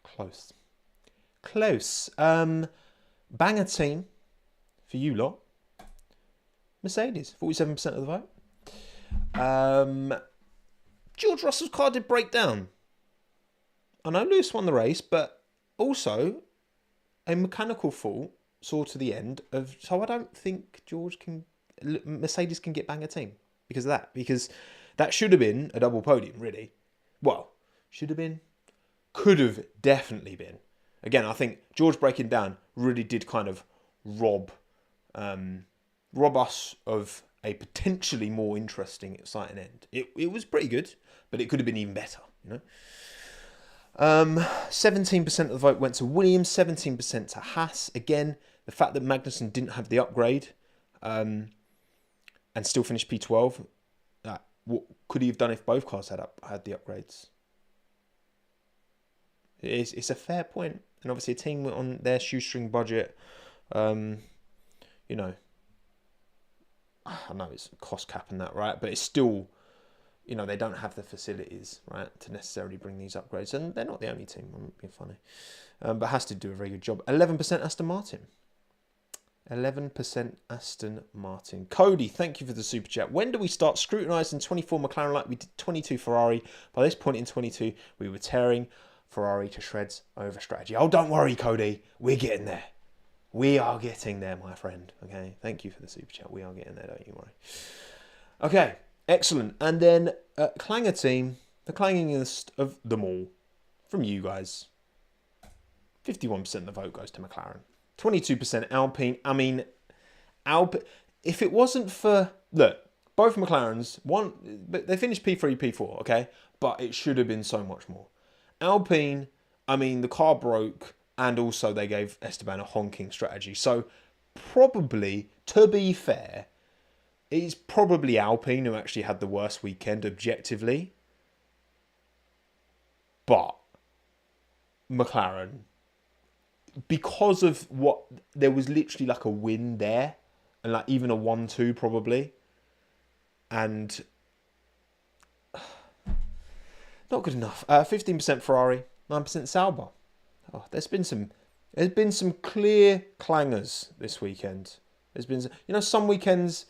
Close. Banger team for you lot. Mercedes, 47% of the vote. George Russell's car did break down. I know Lewis won the race, but also a mechanical fault saw to the end of. So I don't think Mercedes can get banger team because of that. Because that should have been a double podium, really. Well, should have been, could have definitely been. Again, I think George breaking down really did kind of rob us of a potentially more interesting, exciting end. It was pretty good, but it could have been even better, you know. 17% of the vote went to Williams, 17% to Haas. Again, the fact that Magnussen didn't have the upgrade and still finished P12, what could he have done if both cars had the upgrades? It's a fair point. And obviously a team on their shoestring budget, you know, I know it's cost cap and that, right? But it's still, you know, they don't have the facilities, right, to necessarily bring these upgrades. And they're not the only team, I'm not being funny. But has to do a very good job. 11% Aston Martin. 11% Aston Martin. Cody, thank you for the super chat. When do we start scrutinising 24 McLaren like we did 22 Ferrari? By this point in 22, we were tearing Ferrari to shreds over strategy. Oh, don't worry, Cody. We're getting there. We are getting there, my friend. Okay, thank you for the super chat. We are getting there, don't you worry. Okay, excellent. And then Clanger team, the clangingest of them all, from you guys. 51% of the vote goes to McLaren. 22% Alpine. I mean, if it wasn't for... Look, both McLarens, they finished P3, P4, okay? But it should have been so much more. Alpine, I mean, the car broke, and also they gave Esteban a honking strategy. So, probably, to be fair, it's probably Alpine who actually had the worst weekend objectively. But McLaren, because of what, there was literally like a win there, and like even a 1-2 probably, and not good enough. 15% Ferrari, 9% Sauber. Oh, there's been some clear clangers this weekend. There's been, some weekends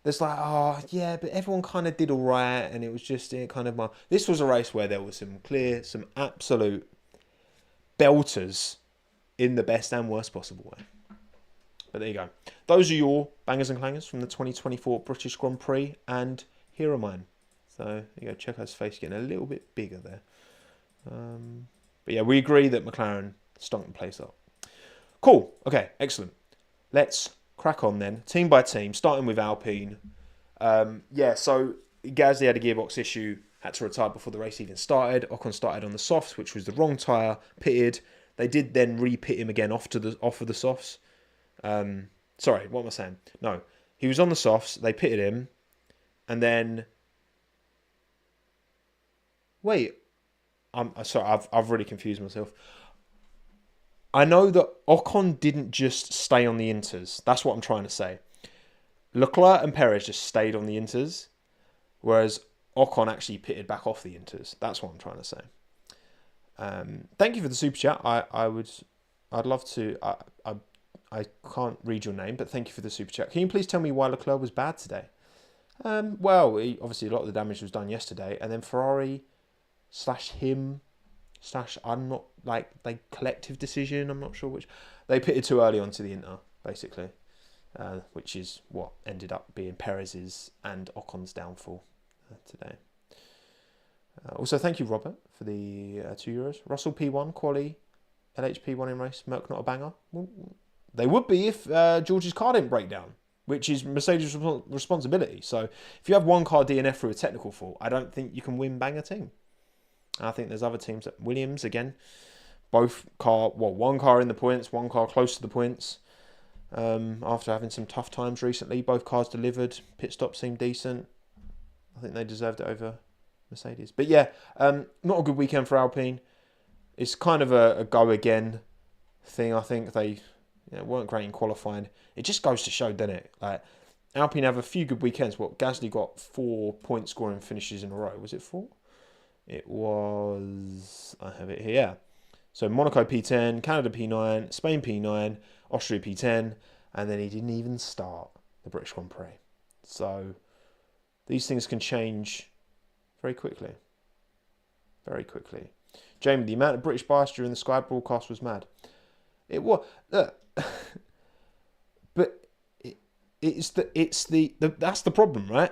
there's like, oh yeah, but everyone kind of did all right, and it was just kind of this was a race where there was some absolute belters in the best and worst possible way. But there you go. Those are your bangers and clangers from the 2024 British Grand Prix, and here are mine. So you go, Checo's face getting a little bit bigger there. But yeah, we agree that McLaren stunk the place up. Cool. Okay, excellent. Let's crack on then, team by team, starting with Alpine. So Gasly had a gearbox issue, had to retire before the race even started. Ocon started on the softs, which was the wrong tyre, pitted. They did then re-pit him again off of the softs. Sorry, what am I saying? No, he was on the softs, they pitted him, and then... Wait, I'm sorry, I've really confused myself. I know that Ocon didn't just stay on the inters. That's what I'm trying to say. Leclerc and Perez just stayed on the inters, whereas Ocon actually pitted back off the inters. That's what I'm trying to say. Thank you for the super chat. I'd love to. I can't read your name, but thank you for the super chat. Can you please tell me why Leclerc was bad today? Obviously a lot of the damage was done yesterday, and then Ferrari / him / I'm not collective decision. I'm not sure which. They pitted too early onto the inter, basically, which is what ended up being Perez's and Ocon's downfall today. Also, thank you, Robert, for the €2. Russell P1, quali, LHP1 in race, Merc not a banger. Well, they would be if George's car didn't break down, which is Mercedes' responsibility. So if you have one car DNF through a technical fault, I don't think you can win banger team. I think there's other teams, that Williams again, one car in the points, one car close to the points. After having some tough times recently, both cars delivered. Pit stop seemed decent. I think they deserved it over Mercedes. But yeah, not a good weekend for Alpine. It's kind of a go again thing. I think they weren't great in qualifying. It just goes to show, doesn't it? Like, Alpine have a few good weekends. Gasly got 4 point scoring finishes in a row. Was it 4? It was... I have it here. Yeah. So Monaco P10, Canada P9, Spain P9, Austria P10, and then he didn't even start the British Grand Prix. So these things can change very quickly. Very quickly. Jamie, the amount of British bias during the Sky broadcast was mad. It was... but that's the problem, right?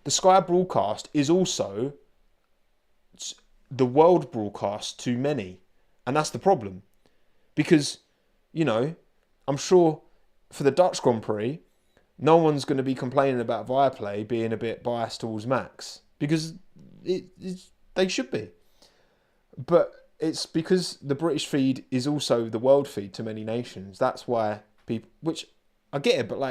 The Sky broadcast is also the world broadcast to many. And that's the problem. Because, I'm sure for the Dutch Grand Prix, no one's going to be complaining about Viaplay being a bit biased towards Max. Because they should be. But it's because the British feed is also the world feed to many nations. That's why people... Which, I get it, but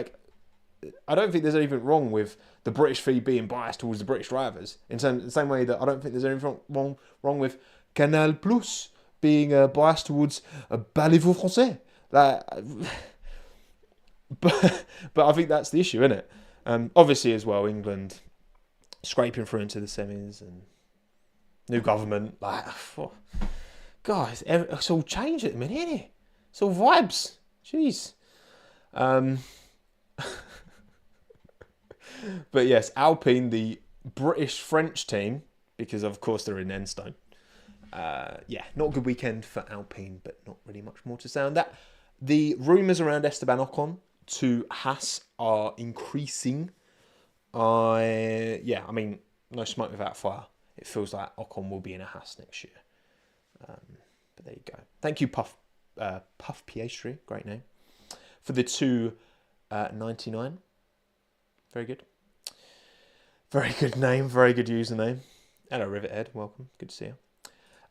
I don't think there's anything wrong with the British feed being biased towards the British drivers. In the same way that I don't think there's anything wrong with Canal Plus being biased towards Parlez-vous français. But I think that's the issue, isn't it? Obviously, as well, England scraping through into the semis and new government. Guys, it's all changed at the minute, isn't it? It's all vibes. Jeez. But yes, Alpine, the British-French team, because of course they're in Enstone. Not a good weekend for Alpine, but not really much more to say on that. The rumours around Esteban Ocon to Haas are increasing. No smoke without fire. It feels like Ocon will be in a Haas next year. But there you go. Thank you, Puff Piastri, great name, for the 2.99. Very good. Very good name, very good username. Hello, Rivethead, welcome. Good to see you.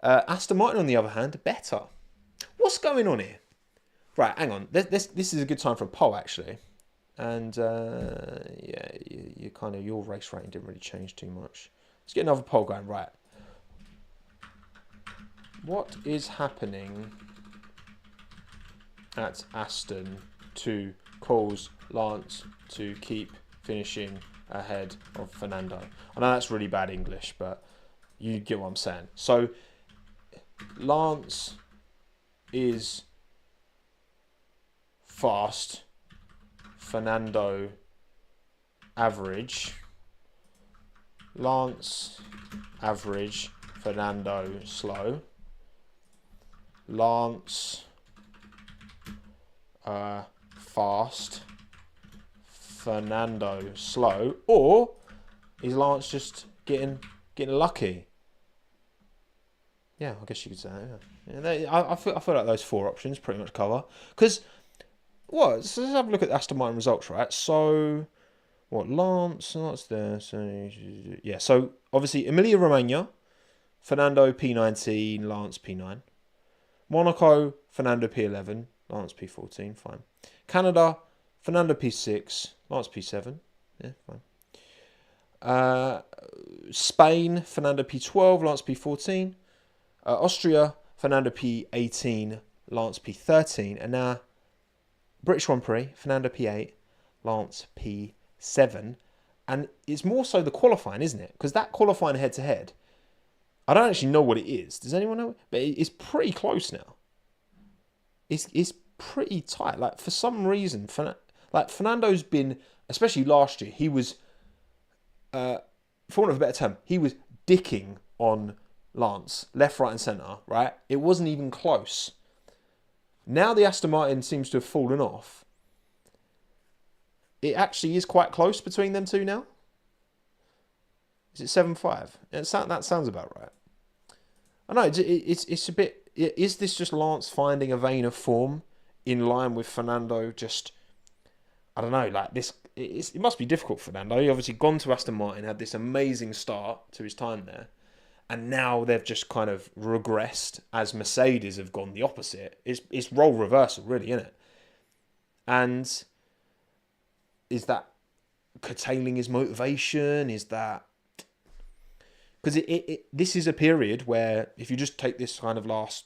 Aston Martin, on the other hand, better. What's going on here? Right, hang on. This is a good time for a poll, actually. And your race rating didn't really change too much. Let's get another poll going. Right. What is happening at Aston to cause Lance to keep finishing ahead of Fernando? I know that's really bad English, but you get what I'm saying. So Lance is fast, Fernando average, Lance average, Fernando slow, Lance fast, Fernando slow, or is Lance just getting lucky? Yeah, I guess you could say that. Yeah. I feel like those four options pretty much cover. Because, so let's have a look at the Aston Martin results, right? So, Lance there. So, yeah, so obviously Emilia-Romagna, Fernando P19, Lance P9. Monaco, Fernando P11, Lance P14, fine. Canada, Fernando P6, Lance P7, yeah, fine. Spain, Fernando P12, Lance P14. Austria, Fernando P18, Lance P13. And now, British Grand Prix, Fernando P8, Lance P7. And it's more so the qualifying, isn't it? Because that qualifying head-to-head, I don't actually know what it is. Does anyone know? But it's pretty close now. It's pretty tight. Like, for some reason, Fernando's been, especially last year, he was, for want of a better term, he was dicking on Lance, left, right and centre, right? It wasn't even close. Now the Aston Martin seems to have fallen off. It actually is quite close between them two now. Is it 7-5? That sounds about right. I know, it's a bit... Is this just Lance finding a vein of form in line with Fernando? Just, I don't know, like this... It must be difficult for Fernando. He obviously gone to Aston Martin, had this amazing start to his time there. And now they've just kind of regressed as Mercedes have gone the opposite. It's role reversal, really, isn't it? And is that curtailing his motivation? Is that... Because this is a period where if you just take this kind of last,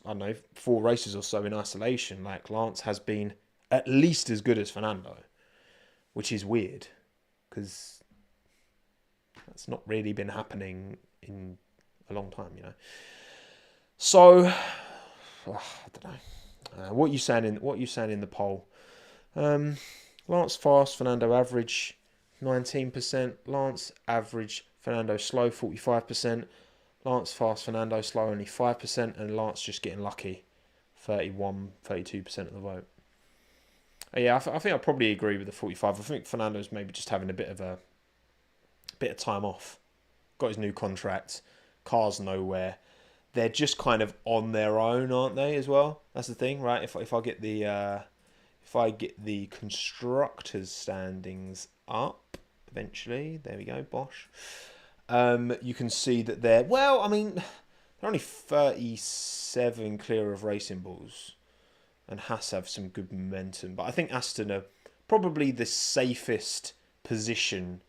4 races or so in isolation, like Lance has been at least as good as Fernando, which is weird because that's not really been happening in a long time, you know. So, I don't know. What are you saying in the poll? Lance fast, Fernando average, 19%. Lance average, Fernando slow, 45%. Lance fast, Fernando slow, only 5%. And Lance just getting lucky, 32% of the vote. Yeah, I think I probably agree with the 45. I think Fernando's maybe just having a bit of time off. Got his new contract. Car's nowhere. They're just kind of on their own, aren't they? As well, that's the thing, right? If I get the constructors standings up eventually, there we go, Bosch. You can see that they're only 37 clear of Racing Bulls, and Haas have some good momentum. But I think Aston are probably the safest position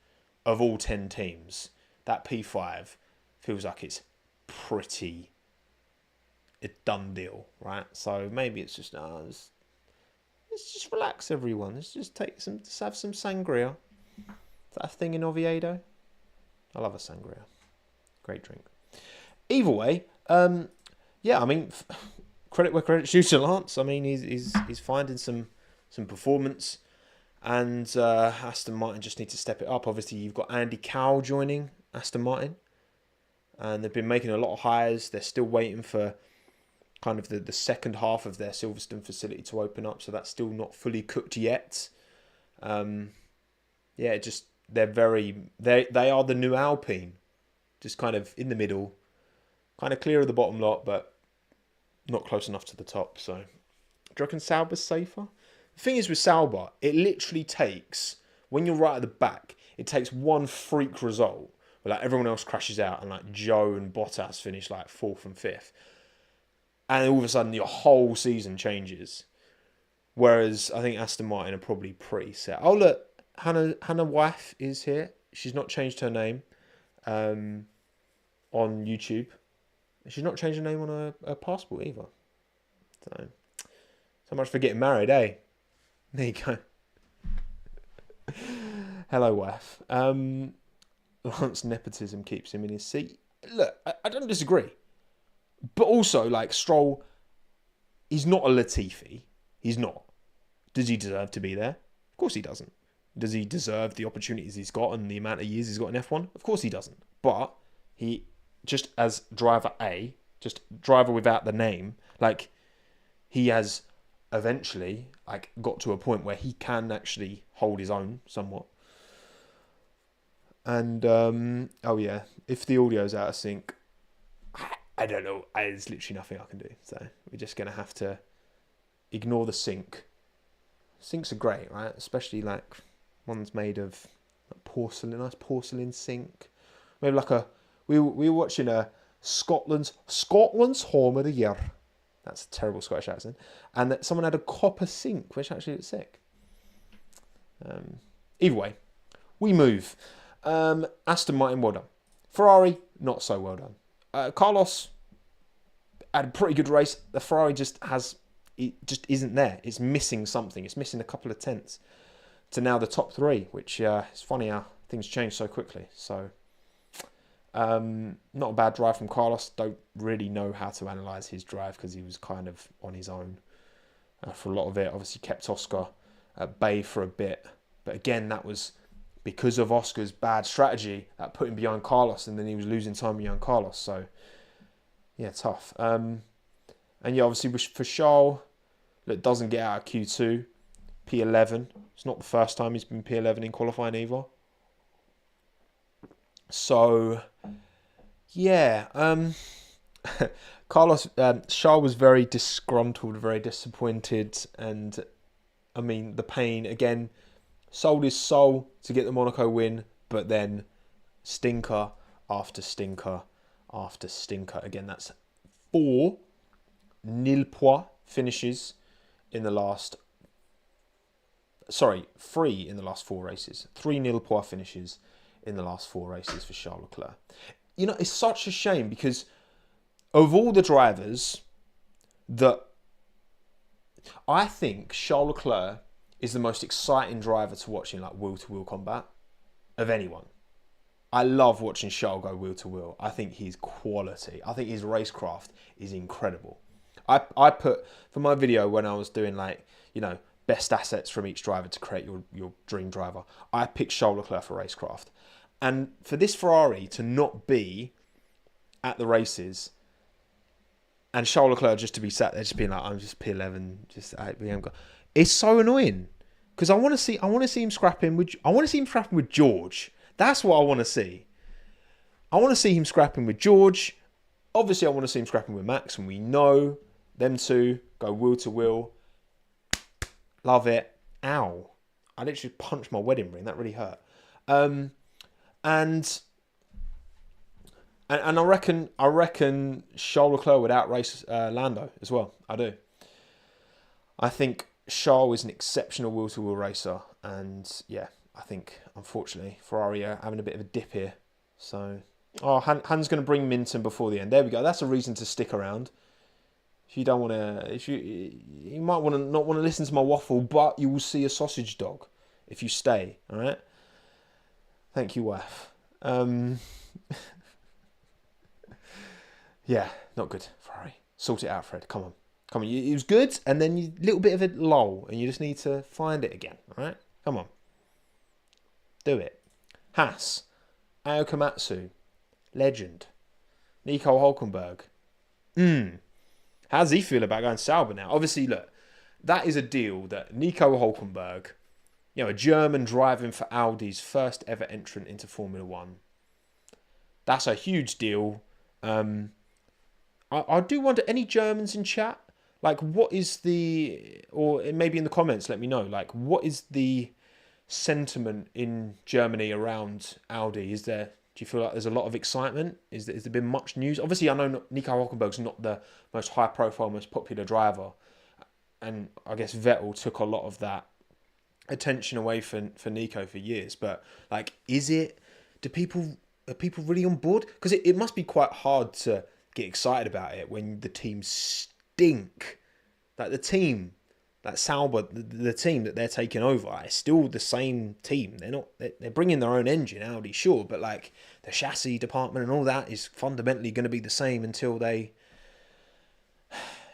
of all 10 teams. That P5 feels like it's pretty a done deal, right? So maybe it's just let's just relax, everyone. Let's just have some sangria. Is that a thing in Oviedo? I love a sangria. Great drink. Either way, credit where credit's due to Lance. I mean, he's finding some performance, and Aston Martin just need to step it up. Obviously, you've got Andy Cowell joining Aston Martin, and they've been making a lot of hires. They're still waiting for kind of the second half of their Silverstone facility to open up, so that's still not fully cooked yet. They are the new Alpine, just kind of in the middle, kind of clear of the bottom lot, but not close enough to the top. So, do you reckon Sauber's safer? The thing is with Sauber, it literally takes, when you're right at the back, it takes one freak result where like everyone else crashes out and like Joe and Bottas finish like 4th and 5th. And all of a sudden your whole season changes. Whereas I think Aston Martin are probably pretty set. Oh look, Hannah Wife is here. She's not changed her name on YouTube. She's not changed her name on her passport either. So much for getting married, eh? There you go. Hello, wife. Lance nepotism keeps him in his seat. Look, I don't disagree. But also, like, Stroll, he's not a Latifi. He's not. Does he deserve to be there? Of course he doesn't. Does he deserve the opportunities he's got and the amount of years he's got in F1? Of course he doesn't. But he, just as driver A, just driver without the name, like, he has eventually, like, got to a point where he can actually hold his own somewhat. And, oh yeah, if the audio's out of sync, I don't know. There's literally nothing I can do. So we're just going to have to ignore the sync. Sinks are great, right? Especially like ones made of porcelain, nice porcelain sink. Maybe like we were watching a Scotland's Home of the Year. That's a terrible Scottish accent. And that someone had a copper sink, which actually looks sick. Either way, we move. Aston Martin, well done. Ferrari, not so well done. Carlos had a pretty good race. The Ferrari just isn't there. It's missing something. It's missing a couple of tenths to now the top three, which it's funny how things change so quickly. So, not a bad drive from Carlos. Don't really know how to analyse his drive because he was kind of on his own for a lot of it. Obviously kept Oscar at bay for a bit. But again, that was because of Oscar's bad strategy that put him behind Carlos, and then he was losing time behind Carlos. So, yeah, tough. And yeah, obviously for Charles, that doesn't get out of Q2, P11. It's not the first time he's been P11 in qualifying either. So, yeah, Charles was very disgruntled, very disappointed, and I mean the pain again. Sold his soul to get the Monaco win, but then stinker after stinker after stinker. Again, that's 4 nil points finishes in the last... 3 in the last 4 races. 3 nil points finishes in the last 4 races for Charles Leclerc. You know, it's such a shame because of all the drivers that I think Charles Leclerc is the most exciting driver to watch in like wheel-to-wheel combat of anyone. I love watching Charles go wheel-to-wheel. I think he's quality. I think his racecraft is incredible. I put, for my video when I was doing like, you know, best assets from each driver to create your dream driver, I picked Charles Leclerc for racecraft. And for this Ferrari to not be at the races and Charles Leclerc just to be sat there just being like, I'm just P11, it's so annoying because I want to see him scrapping with George. That's what I want to see. I want to see him scrapping with George. Obviously, I want to see him scrapping with Max, and we know them two go wheel to wheel. Love it. Ow! I literally punched my wedding ring. That really hurt. And I reckon Charles Leclerc would outrace Lando as well. I do. I think Charles is an exceptional wheel-to-wheel racer, and yeah, I think unfortunately Ferrari are having a bit of a dip here. So, Han's going to bring Minton before the end. There we go. That's a reason to stick around. If you don't want to, you might not want to listen to my waffle, but you will see a sausage dog if you stay. All right. Thank you, wife. Yeah, not good. Ferrari, sort it out, Fred. Come on. It was good, and then a little bit of a lull, and you just need to find it again. All right, come on, do it. Haas, Ao Komatsu, legend. Nico Hulkenberg. How does he feel about going Sauber now? Obviously, look, that is a deal that Nico Hulkenberg, you know, a German driving for Audi's first ever entrant into Formula One. That's a huge deal. I do wonder, any Germans in chat? Like, what is the, or maybe in the comments, let me know, like, what is the sentiment in Germany around Audi? Do you feel like there's a lot of excitement? Has there been much news? Obviously, I know Nico Hulkenberg's not the most high-profile, most popular driver. And I guess Vettel took a lot of that attention away for Nico for years. But, like, are people really on board? Because it must be quite hard to get excited about it when the team stink. Like the team, that Sauber, the team that they're taking over, it's still the same team. They're bringing their own engine, Audi, sure, but like the chassis department and all that is fundamentally going to be the same until they.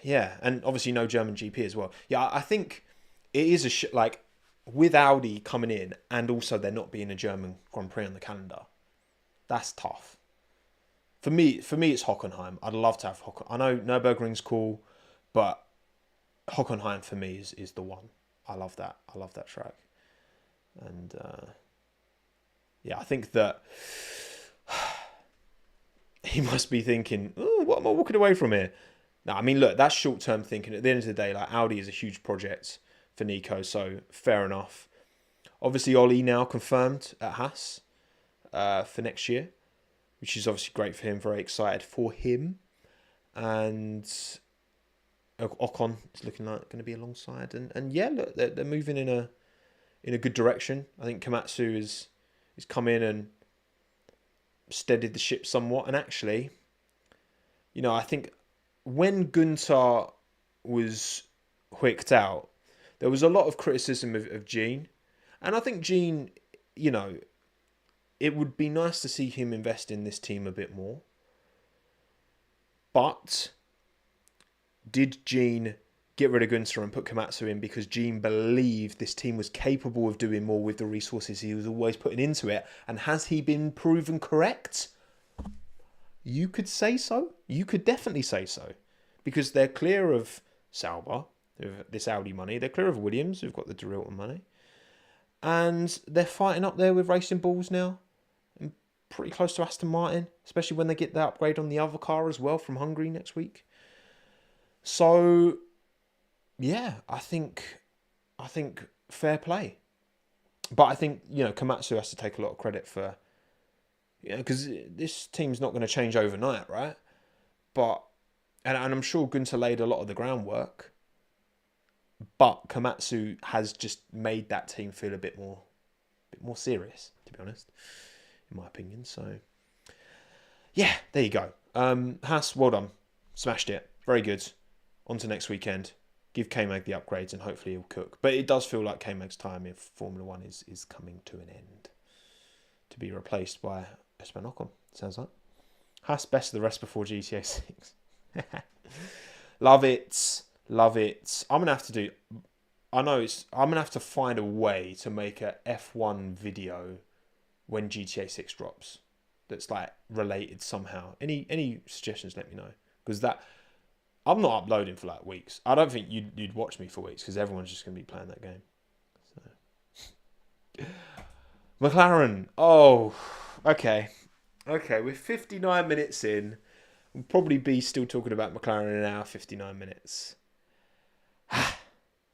Yeah, and obviously no German GP as well. Yeah, I think it is like with Audi coming in and also there not being a German Grand Prix on the calendar. That's tough. For me, it's Hockenheim. I'd love to have Hockenheim. I know Nürburgring's cool, but Hockenheim for me is the one. I love that. I love that track. And yeah, I think that he must be thinking, oh, what am I walking away from here? No, I mean, look, that's short-term thinking. At the end of the day, like Audi is a huge project for Nico, so fair enough. Obviously, Ollie now confirmed at Haas for next year, which is obviously great for him. Very excited for him. And Ocon is looking like going to be alongside. And yeah, look, they're moving in a good direction. I think Komatsu is come in and steadied the ship somewhat. And actually, you know, I think when Gunter was whicked out, there was a lot of criticism of Gene. And I think Gene, you know, it would be nice to see him invest in this team a bit more. But did Gene get rid of Gunter and put Komatsu in because Gene believed this team was capable of doing more with the resources he was always putting into it? And has he been proven correct? You could say so. You could definitely say so. Because they're clear of Sauber, this Audi money. They're clear of Williams, who've got the De Rilton money. And they're fighting up there with Racing Bulls now. And pretty close to Aston Martin. Especially when they get the upgrade on the other car as well from Hungary next week. So, yeah, I think fair play. But I think, you know, Komatsu has to take a lot of credit for, you know, because this team's not going to change overnight, right? But, and I'm sure Gunter laid a lot of the groundwork, but Komatsu has just made that team feel a bit more serious, to be honest, in my opinion. So, yeah, there you go. Haas, well done. Smashed it. Very good. On to next weekend. Give K-Mag the upgrades and hopefully he'll cook. But it does feel like K-Mag's time in Formula 1 is coming to an end. To be replaced by Esteban Ocon, sounds like. Haas best of the rest before GTA 6. Love it. Love it. I'm going to have to find a way to make a F1 video when GTA 6 drops. That's like related somehow. Any suggestions, let me know. Because I'm not uploading for like weeks. I don't think you'd watch me for weeks because everyone's just going to be playing that game. So. McLaren. Oh, okay. Okay, we're 59 minutes in. We'll probably be still talking about McLaren in an hour, 59 minutes.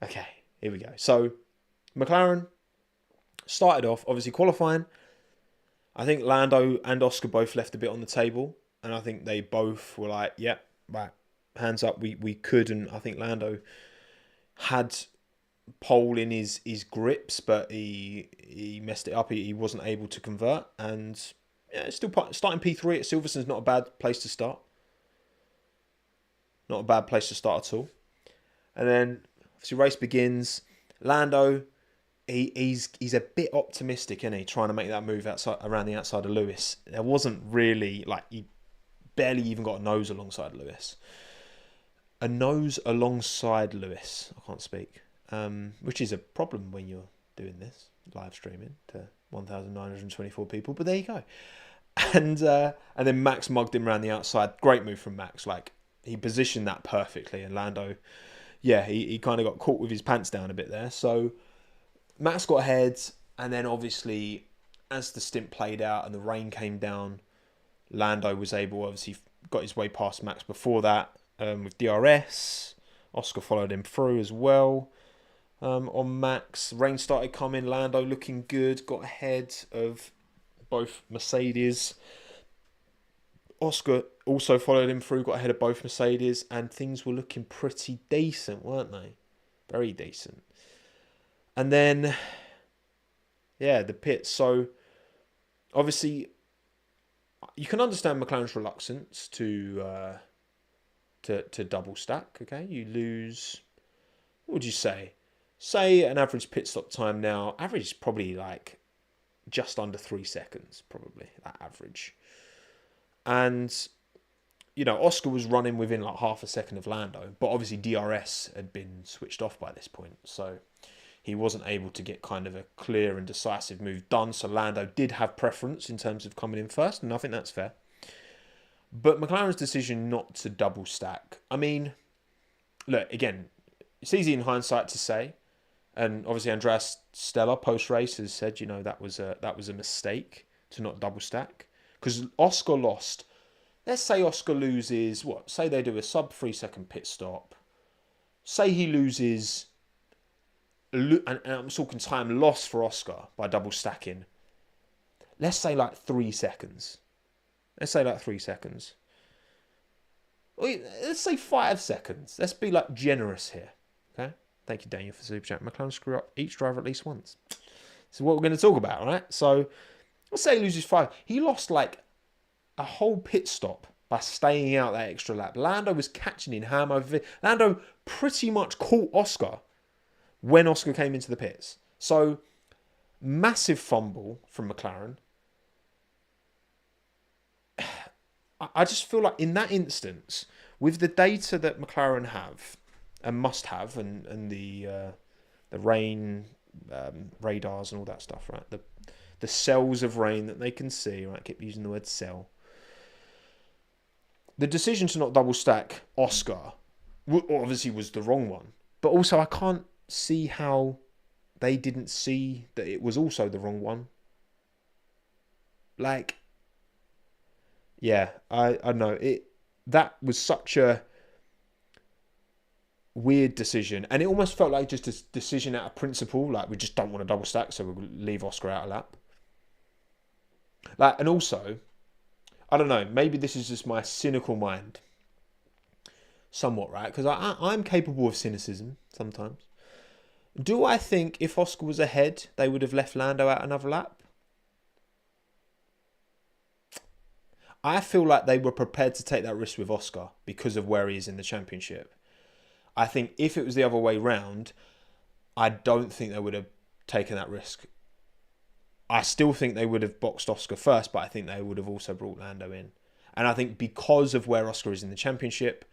Okay, here we go. So, McLaren started off, obviously qualifying. I think Lando and Oscar both left a bit on the table. And I think they both were like, yep, right, hands up, we could. And I think Lando had pole in his grips, but he messed it up. He wasn't able to convert. And yeah, it's still starting P3 at Silverstone's not a bad place to start. Not a bad place to start at all. And then, obviously, race begins. Lando, he's a bit optimistic, isn't he? Trying to make that move around the outside of Lewis. There wasn't really, like, he barely even got a nose alongside Lewis. A nose alongside Lewis. I can't speak. Which is a problem when you're doing this, live streaming to 1,924 people. But there you go. And then Max mugged him around the outside. Great move from Max. Like, he positioned that perfectly. And Lando, yeah, he kind of got caught with his pants down a bit there. So Max got ahead. And then obviously, as the stint played out and the rain came down, Lando was able, obviously, got his way past Max before that with DRS. Oscar followed him through as well on Max. Rain started coming. Lando looking good. Got ahead of both Mercedes. Oscar also followed him through. Got ahead of both Mercedes. And things were looking pretty decent, weren't they? Very decent. And then, yeah, the pits. So, obviously, you can understand McLaren's reluctance to double stack. Okay, you lose. What would you say? Say an average pit stop time now. Average is probably like just under 3 seconds, probably that average. And Oscar was running within like half a second of Lando, but obviously DRS had been switched off by this point, so he wasn't able to get kind of a clear and decisive move done. So Lando did have preference in terms of coming in first, and I think that's fair. But McLaren's decision not to double stack, I mean, look, again, it's easy in hindsight to say, and obviously Andreas Stella post race has said, that was a mistake to not double stack, because Oscar lost. Let's say Oscar loses what? Say they do a sub 3 second pit stop. Say he loses, and I'm talking time loss for Oscar by double stacking. Let's say like 3 seconds. Let's say like 3 seconds. Let's say 5 seconds. Let's be like generous here. Okay. Thank you, Daniel, for super chat. McLaren screw up each driver at least once. This is what we're going to talk about, right? So let's say he loses 5. He lost like a whole pit stop by staying out that extra lap. Lando was catching in ham over. Lando pretty much caught Oscar when Oscar came into the pits. So massive fumble from McLaren. I just feel like in that instance, with the data that McLaren have and must have, and the rain radars and all that stuff, right? The cells of rain that they can see, right? I keep using the word cell. The decision to not double stack Oscar obviously was the wrong one, but also I can't see how they didn't see that it was also the wrong one. Like, yeah, I know it. That was such a weird decision, and it almost felt like just a decision out of principle. Like, we just don't want to double stack, so we'll leave Oscar out of lap. Like, and also, I don't know, maybe this is just my cynical mind, somewhat, right? Because I'm capable of cynicism sometimes. Do I think if Oscar was ahead, they would have left Lando out another lap? I feel like they were prepared to take that risk with Oscar because of where he is in the championship. I think if it was the other way round, I don't think they would have taken that risk. I still think they would have boxed Oscar first, but I think they would have also brought Lando in. And I think because of where Oscar is in the championship,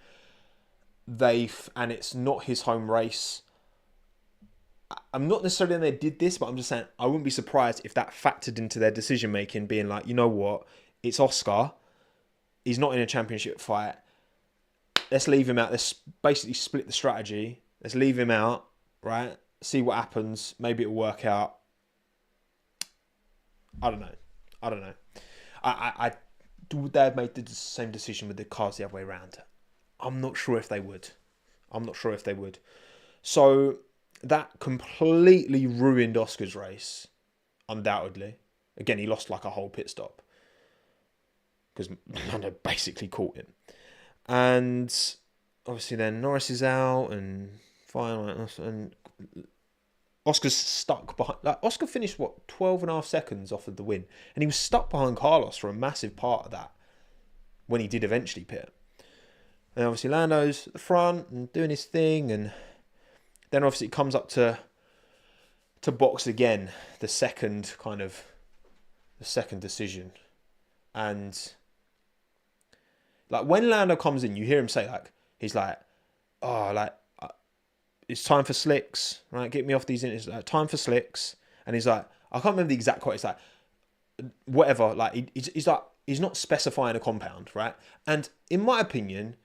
and it's not his home race. I'm not necessarily saying they did this, but I'm just saying I wouldn't be surprised if that factored into their decision making, being like, you know what, it's Oscar. He's not in a championship fight. Let's leave him out. Let's basically split the strategy. Let's leave him out, right? See what happens. Maybe it'll work out. I don't know. Would they have made the same decision with the cars the other way around? I'm not sure if they would. So that completely ruined Oscar's race, undoubtedly. Again, he lost like a whole pit stop because Lando basically caught him. And obviously then Norris is out and finally, and Oscar's stuck behind. Like, Oscar finished 12.5 seconds off of the win, and he was stuck behind Carlos for a massive part of that when he did eventually pit. And obviously Lando's at the front and doing his thing, and then obviously it comes up to box again, the second decision. And like when Lando comes in, you hear him say he's like, oh, like, it's time for slicks, right? Get me off these. It's like, time for slicks. And he's like, I can't remember the exact quote. It's like, whatever. Like, he's like, he's not specifying a compound, right? And in my opinion,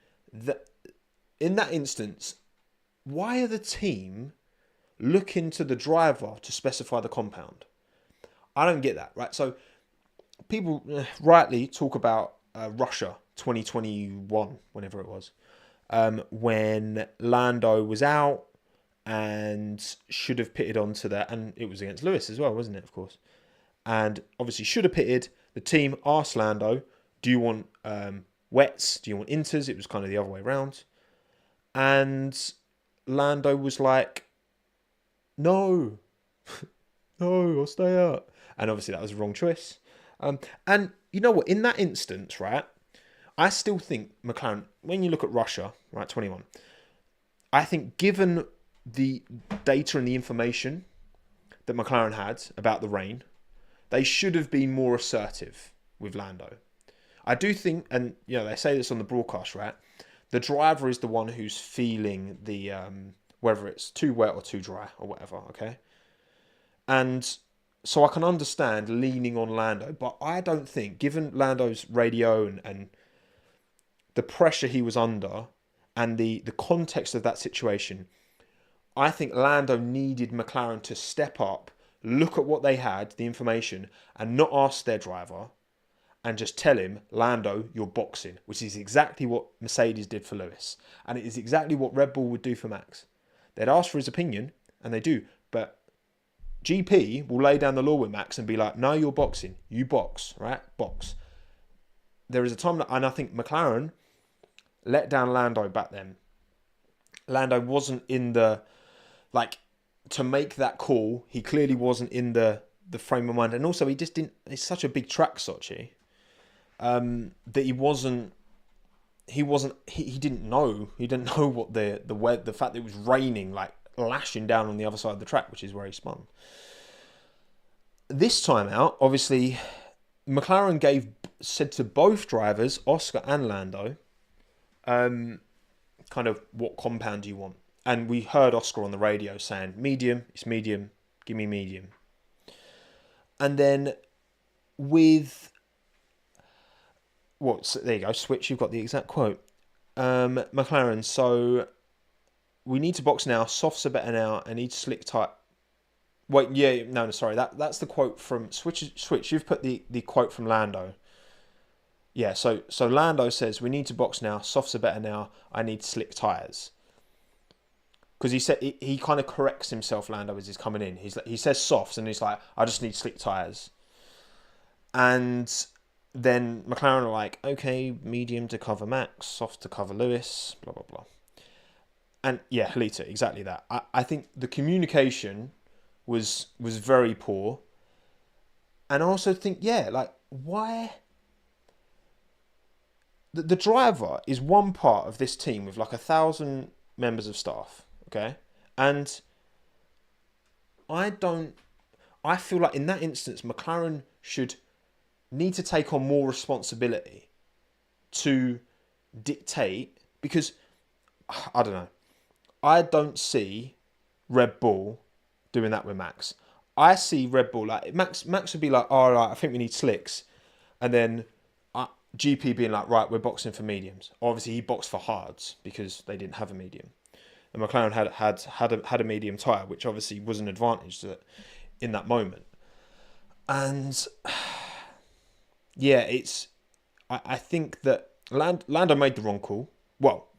in that instance, why are the team looking to the driver to specify the compound? I don't get that, right? So people rightly talk about Russia 2021, whenever it was, when Lando was out and should have pitted onto that, and it was against Lewis as well, wasn't it, of course? And obviously should have pitted. The team asked Lando, do you want wets? Do you want inters? It was kind of the other way around. And Lando was like, no, I'll stay out. And obviously that was the wrong choice. And you know what? In that instance, right, I still think McLaren, when you look at Russia, right, 21, I think given the data and the information that McLaren had about the rain, they should have been more assertive with Lando. I do think, and you know, they say this on the broadcast, right? The driver is the one who's feeling the whether it's too wet or too dry or whatever, okay? And so I can understand leaning on Lando, but I don't think, given Lando's radio and the pressure he was under and the context of that situation, I think Lando needed McLaren to step up, look at what they had, the information, and not ask their driver and just tell him, Lando, you're boxing, which is exactly what Mercedes did for Lewis. And it is exactly what Red Bull would do for Max. They'd ask for his opinion, and they do. But GP will lay down the law with Max and be like, no, you're boxing. You box, right? Box. There is a time that, and I think McLaren let down Lando back then. Lando wasn't in the, like, to make that call, he clearly wasn't in the frame of mind. And also, he just didn't, it's such a big track, Sochi, that he didn't know what the weather, the fact that it was raining, like, lashing down on the other side of the track, which is where he spun. This time out, obviously, McLaren said to both drivers, Oscar and Lando, kind of what compound do you want? And we heard Oscar on the radio saying, medium, it's medium, give me medium. And then with, there you go, switch, you've got the exact quote. McLaren, so we need to box now, softs are better now, I need slick tight. Wait, yeah, no, sorry, that's the quote from, switch, you've put the quote from Lando. Yeah, so Lando says, we need to box now, softs are better now, I need slick tyres. Because he said he kind of corrects himself, Lando, as he's coming in. He says softs, and he's like, I just need slick tyres. And then McLaren are like, okay, medium to cover Max, soft to cover Lewis, blah, blah, blah. And yeah, Halita, exactly that. I think the communication was very poor. And I also think, yeah, like, why? The driver is one part of this team with like 1,000 members of staff. Okay, and I feel like in that instance, McLaren should need to take on more responsibility to dictate, because I don't know. I don't see Red Bull doing that with Max. I see Red Bull like Max would be like, all right, I think we need slicks, and then GP being like, right, we're boxing for mediums. Obviously, he boxed for hards because they didn't have a medium. And McLaren had a medium tyre, which obviously was an advantage in that moment. And yeah, I think that Lando made the wrong call. Well,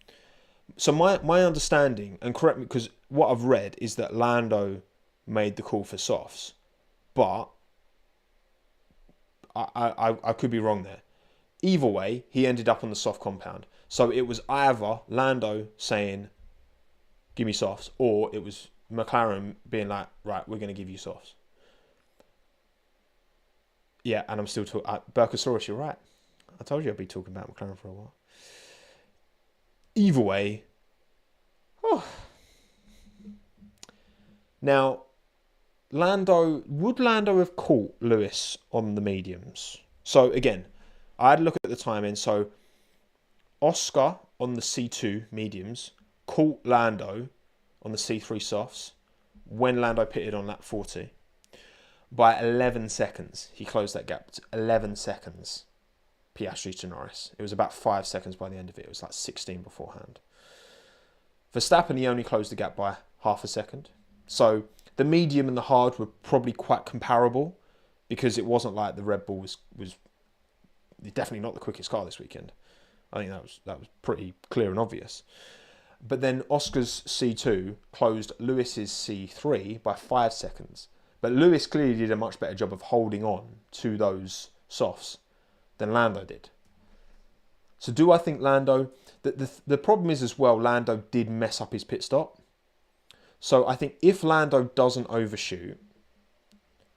so my understanding, and correct me, because what I've read is that Lando made the call for softs, but I could be wrong there. Either way, he ended up on the soft compound. So it was either Lando saying, give me softs, or it was McLaren being like, right, we're going to give you softs. Yeah, and I'm still talking. Burkosaurus, you're right. I told you I'd be talking about McLaren for a while. Either way. Oh. Now, would Lando have caught Lewis on the mediums? So again, I had a look at the timing. So Oscar on the C2 mediums caught Lando on the C3 softs when Lando pitted on lap 40 by 11 seconds. He closed that gap to 11 seconds, Piastri to Norris. It was about 5 seconds by the end of it. It was like 16 beforehand. Verstappen, he only closed the gap by half a second. So the medium and the hard were probably quite comparable, because it wasn't like the Red Bull was definitely not the quickest car this weekend. I think that was pretty clear and obvious. But then Oscar's C2 closed Lewis's C3 by 5 seconds. But Lewis clearly did a much better job of holding on to those softs than Lando did. So do I think Lando... The problem is as well, Lando did mess up his pit stop. So I think if Lando doesn't overshoot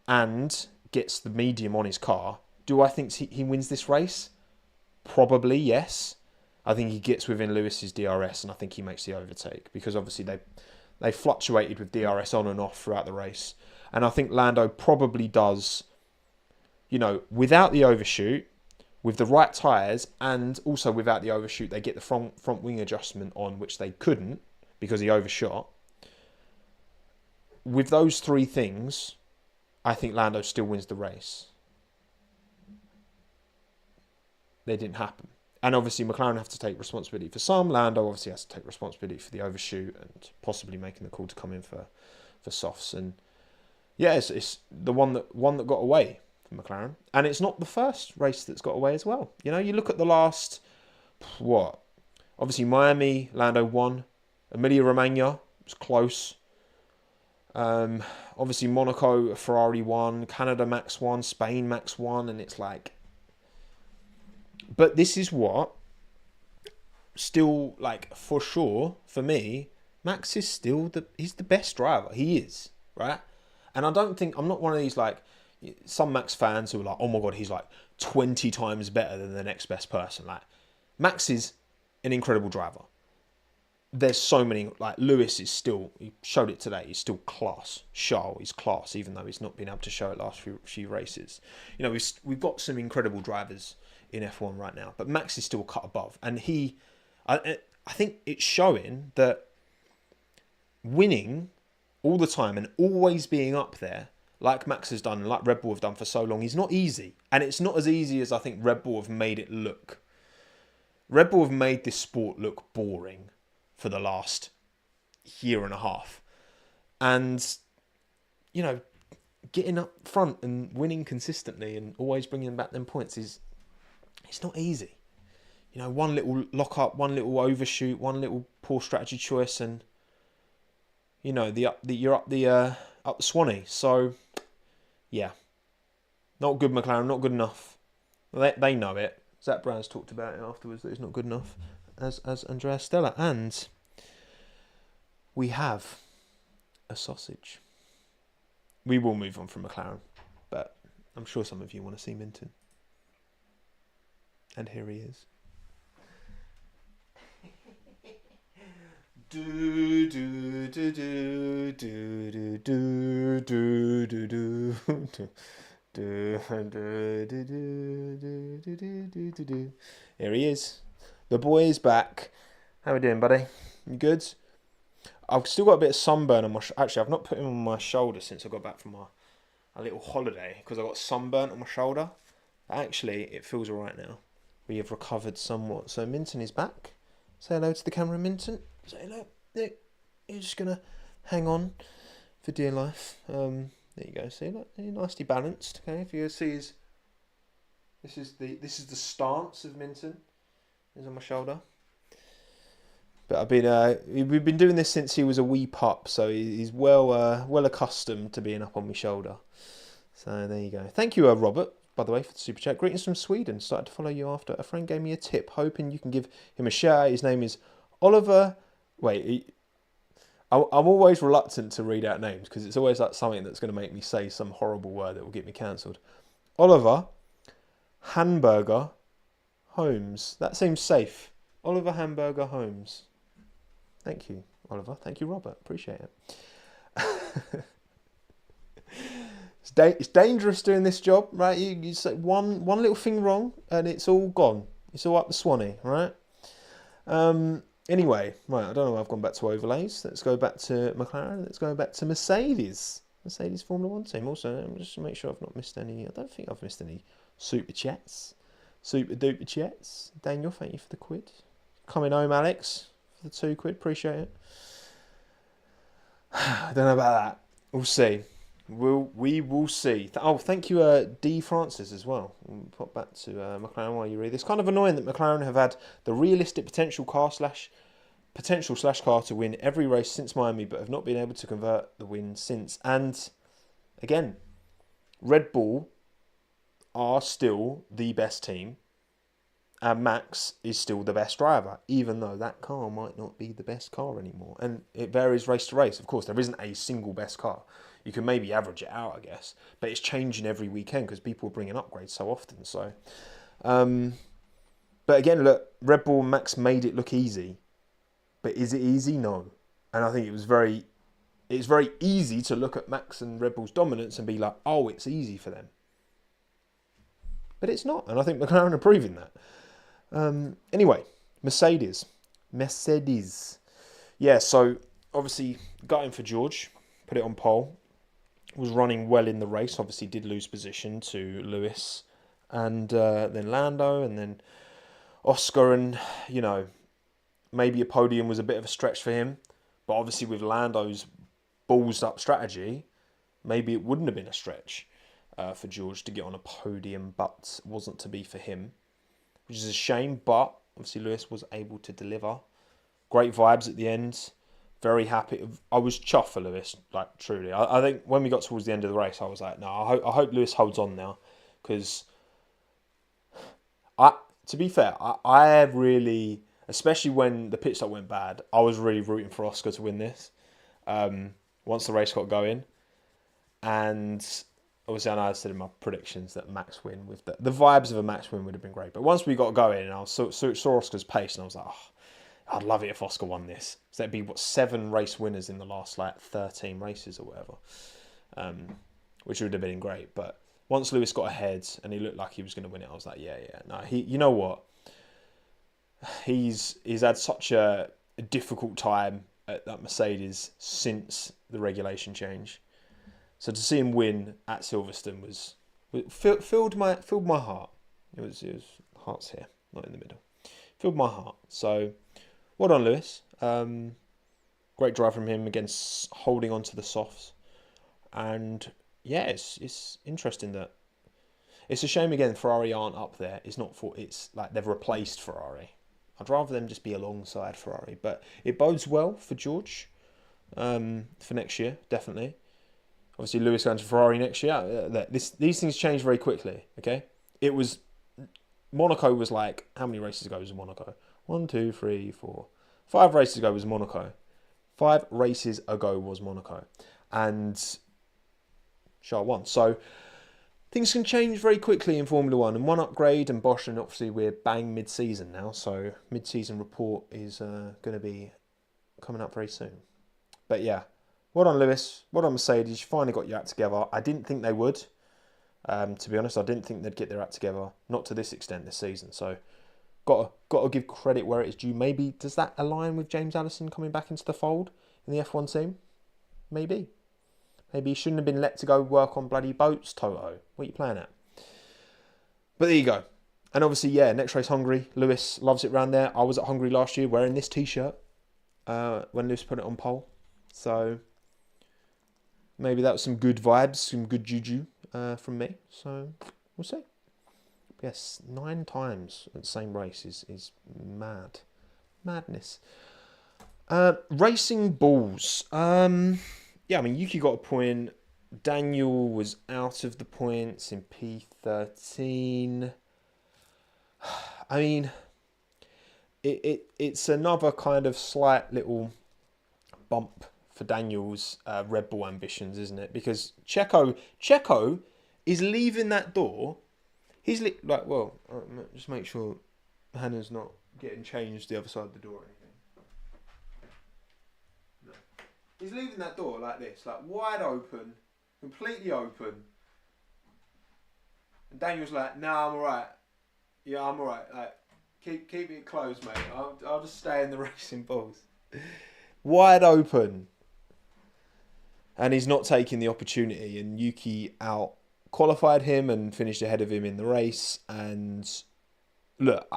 and gets the medium on his car, Do I think he wins this race? Probably, yes. I think he gets within Lewis's DRS, and I think he makes the overtake, because obviously they fluctuated with DRS on and off throughout the race. And I think Lando probably does, without the overshoot, with the right tyres, and also without the overshoot, they get the front wing adjustment on, which they couldn't because he overshot. With those three things, I think Lando still wins the race. They didn't happen. And obviously McLaren have to take responsibility for some. Lando obviously has to take responsibility for the overshoot and possibly making the call to come in for softs. And yeah, it's the one that got away for McLaren. And it's not the first race that's got away as well. You look at the last, obviously Miami, Lando won. Emilia-Romagna was close. Obviously Monaco, Ferrari won. Canada, Max won. Spain, Max won. And it's like... But this is what, still, for sure, for me, Max is still he's the best driver. He is, right? And I'm not one of these, some Max fans who are like, oh my God, he's 20 times better than the next best person. Max is an incredible driver. There's so many, Lewis is still, he showed it today, he's still class. Charles is class, even though he's not been able to show it last few races. We've got some incredible drivers in F1 right now, but Max is still cut above, and I think it's showing that winning all the time and always being up there, like Max has done, like Red Bull have done for so long, is not easy, and it's not as easy as I think Red Bull have made it look. Red Bull have made this sport look boring for the last year and a half, and getting up front and winning consistently and always bringing back them points it's not easy. One little lock up, one little overshoot, one little poor strategy choice, and you're up the Swanee. So yeah, not good, McLaren, not good enough. They know it. Zach Brown's talked about it afterwards that it's not good enough, as Andrea Stella, and we have a sausage. We will move on from McLaren, but I'm sure some of you want to see Minton. And here he is. Do do do do do do do do do do do. Here he is. The boy is back. How we doing, buddy? You good? I've still got a bit of sunburn on my... Actually, I've not put him on my shoulder since I got back from a little holiday, because I got sunburn on my shoulder. Actually, it feels alright now. We have recovered somewhat. So Minton is back. Say hello to the camera, Minton. Say hello. There. You're just going to hang on for dear life. There you go. See, look, nicely balanced. Okay, if you see his... This is the stance of Minton. He's on my shoulder. But we've been doing this since he was a wee pup, so he's well accustomed to being up on my shoulder. So there you go. Thank you, Robert, by the way, for the super chat. Greetings from Sweden. Started to follow you after a friend gave me a tip, hoping you can give him a shout. His name is Oliver. Wait, I'm always reluctant to read out names because it's always something that's going to make me say some horrible word that will get me cancelled. Oliver Hamburger Holmes. That seems safe. Oliver Hamburger Holmes. Thank you, Oliver. Thank you, Robert. Appreciate it. It's dangerous doing this job, right? You say one little thing wrong and it's all gone. It's all up the Swanee, right? Anyway, right, I don't know why I've gone back to overlays. Let's go back to McLaren. Let's go back to Mercedes. Mercedes Formula 1 team. Also, just to make sure I've not missed any. I don't think I've missed any super chats. Super duper chats. Daniel, thank you for the quid. Coming home, Alex, for the £2. Appreciate it. I don't know about that. We'll see. We will see. Oh, thank you, D. Francis, as well. We'll pop back to McLaren while you read this. Kind of annoying that McLaren have had the realistic potential car to win every race since Miami, but have not been able to convert the win since. And again, Red Bull are still the best team, and Max is still the best driver, even though that car might not be the best car anymore. And it varies race to race. Of course, there isn't a single best car. You can maybe average it out, I guess. But it's changing every weekend because people are bringing upgrades so often. So, but again, look, Red Bull and Max made it look easy. But is it easy? No. And I think it's very easy to look at Max and Red Bull's dominance and be like, oh, it's easy for them. But it's not. And I think McLaren are proving that. Anyway, Mercedes. Yeah, so obviously got in for George, put it on pole. Was running well in the race. Obviously did lose position to Lewis and then Lando and then Oscar. And, you know, maybe a podium was a bit of a stretch for him. But obviously with Lando's balls up strategy, maybe it wouldn't have been a stretch for George to get on a podium, but wasn't to be for him, which is a shame. But obviously Lewis was able to deliver. Great vibes at the end. Very happy. I was chuffed for Lewis, like truly. I think when we got towards the end of the race, I was like, no, I hope Lewis holds on now, because to be fair, I really, especially when the pit stop went bad, I was really rooting for Oscar to win this. Once the race got going, and obviously I know I said in my predictions that Max win with the vibes of a Max win would have been great. But once we got going and I saw Oscar's pace, and I was like, oh, I'd love it if Oscar won this. So that'd be 7 race winners in the last 13 races or whatever, which would have been great. But once Lewis got ahead and he looked like he was going to win it, I was like, yeah, no, you know what? He's had such a difficult time at that Mercedes since the regulation change. So to see him win at Silverstone filled my heart. It was heart's here, not in the middle. Filled my heart. So well done, Lewis. Great drive from him against holding on to the softs. And yeah, it's interesting that it's a shame again Ferrari aren't up there. It's like they've replaced Ferrari. I'd rather them just be alongside Ferrari, but it bodes well for George for next year, definitely. Obviously, Lewis going to Ferrari next year. These things change very quickly. Okay, Monaco was like, how many races ago was Monaco? 1, 2, 3, 4, 5 races ago was Monaco. 5 races ago was Monaco, and Charles won. So things can change very quickly in Formula One, and one upgrade and Bosch, and obviously we're bang mid-season now, so mid-season report is going to be coming up very soon. But yeah, well done Lewis, well done Mercedes, you finally got your act together. I didn't think they would, to be honest. I didn't think they'd get their act together, not to this extent this season, so got to give credit where it is due. Maybe, does that align with James Allison coming back into the fold in the F1 team? Maybe he shouldn't have been let to go work on bloody boats, Toto. What are you playing at? But there you go. And obviously, yeah, next race, Hungary. Lewis loves it round there. I was at Hungary last year wearing this T-shirt when Lewis put it on pole. So maybe that was some good vibes, some good juju from me. So we'll see. Yes, 9 times at the same race is mad. Madness. Racing Bulls. Yeah, I mean, Yuki got a point. Daniel was out of the points in P13. I mean, it's another kind of slight little bump for Daniel's Red Bull ambitions, isn't it? Because Checo is leaving that door. He's just make sure Hannah's not getting changed the other side of the door or anything. No. He's leaving that door like this, like wide open, completely open. And Daniel's like, "Nah, I'm alright. Yeah, I'm alright. Like, keep it closed, mate. I'll just stay in the racing balls." Wide open. And he's not taking the opportunity, and Yuki out qualified him and finished ahead of him in the race. And look,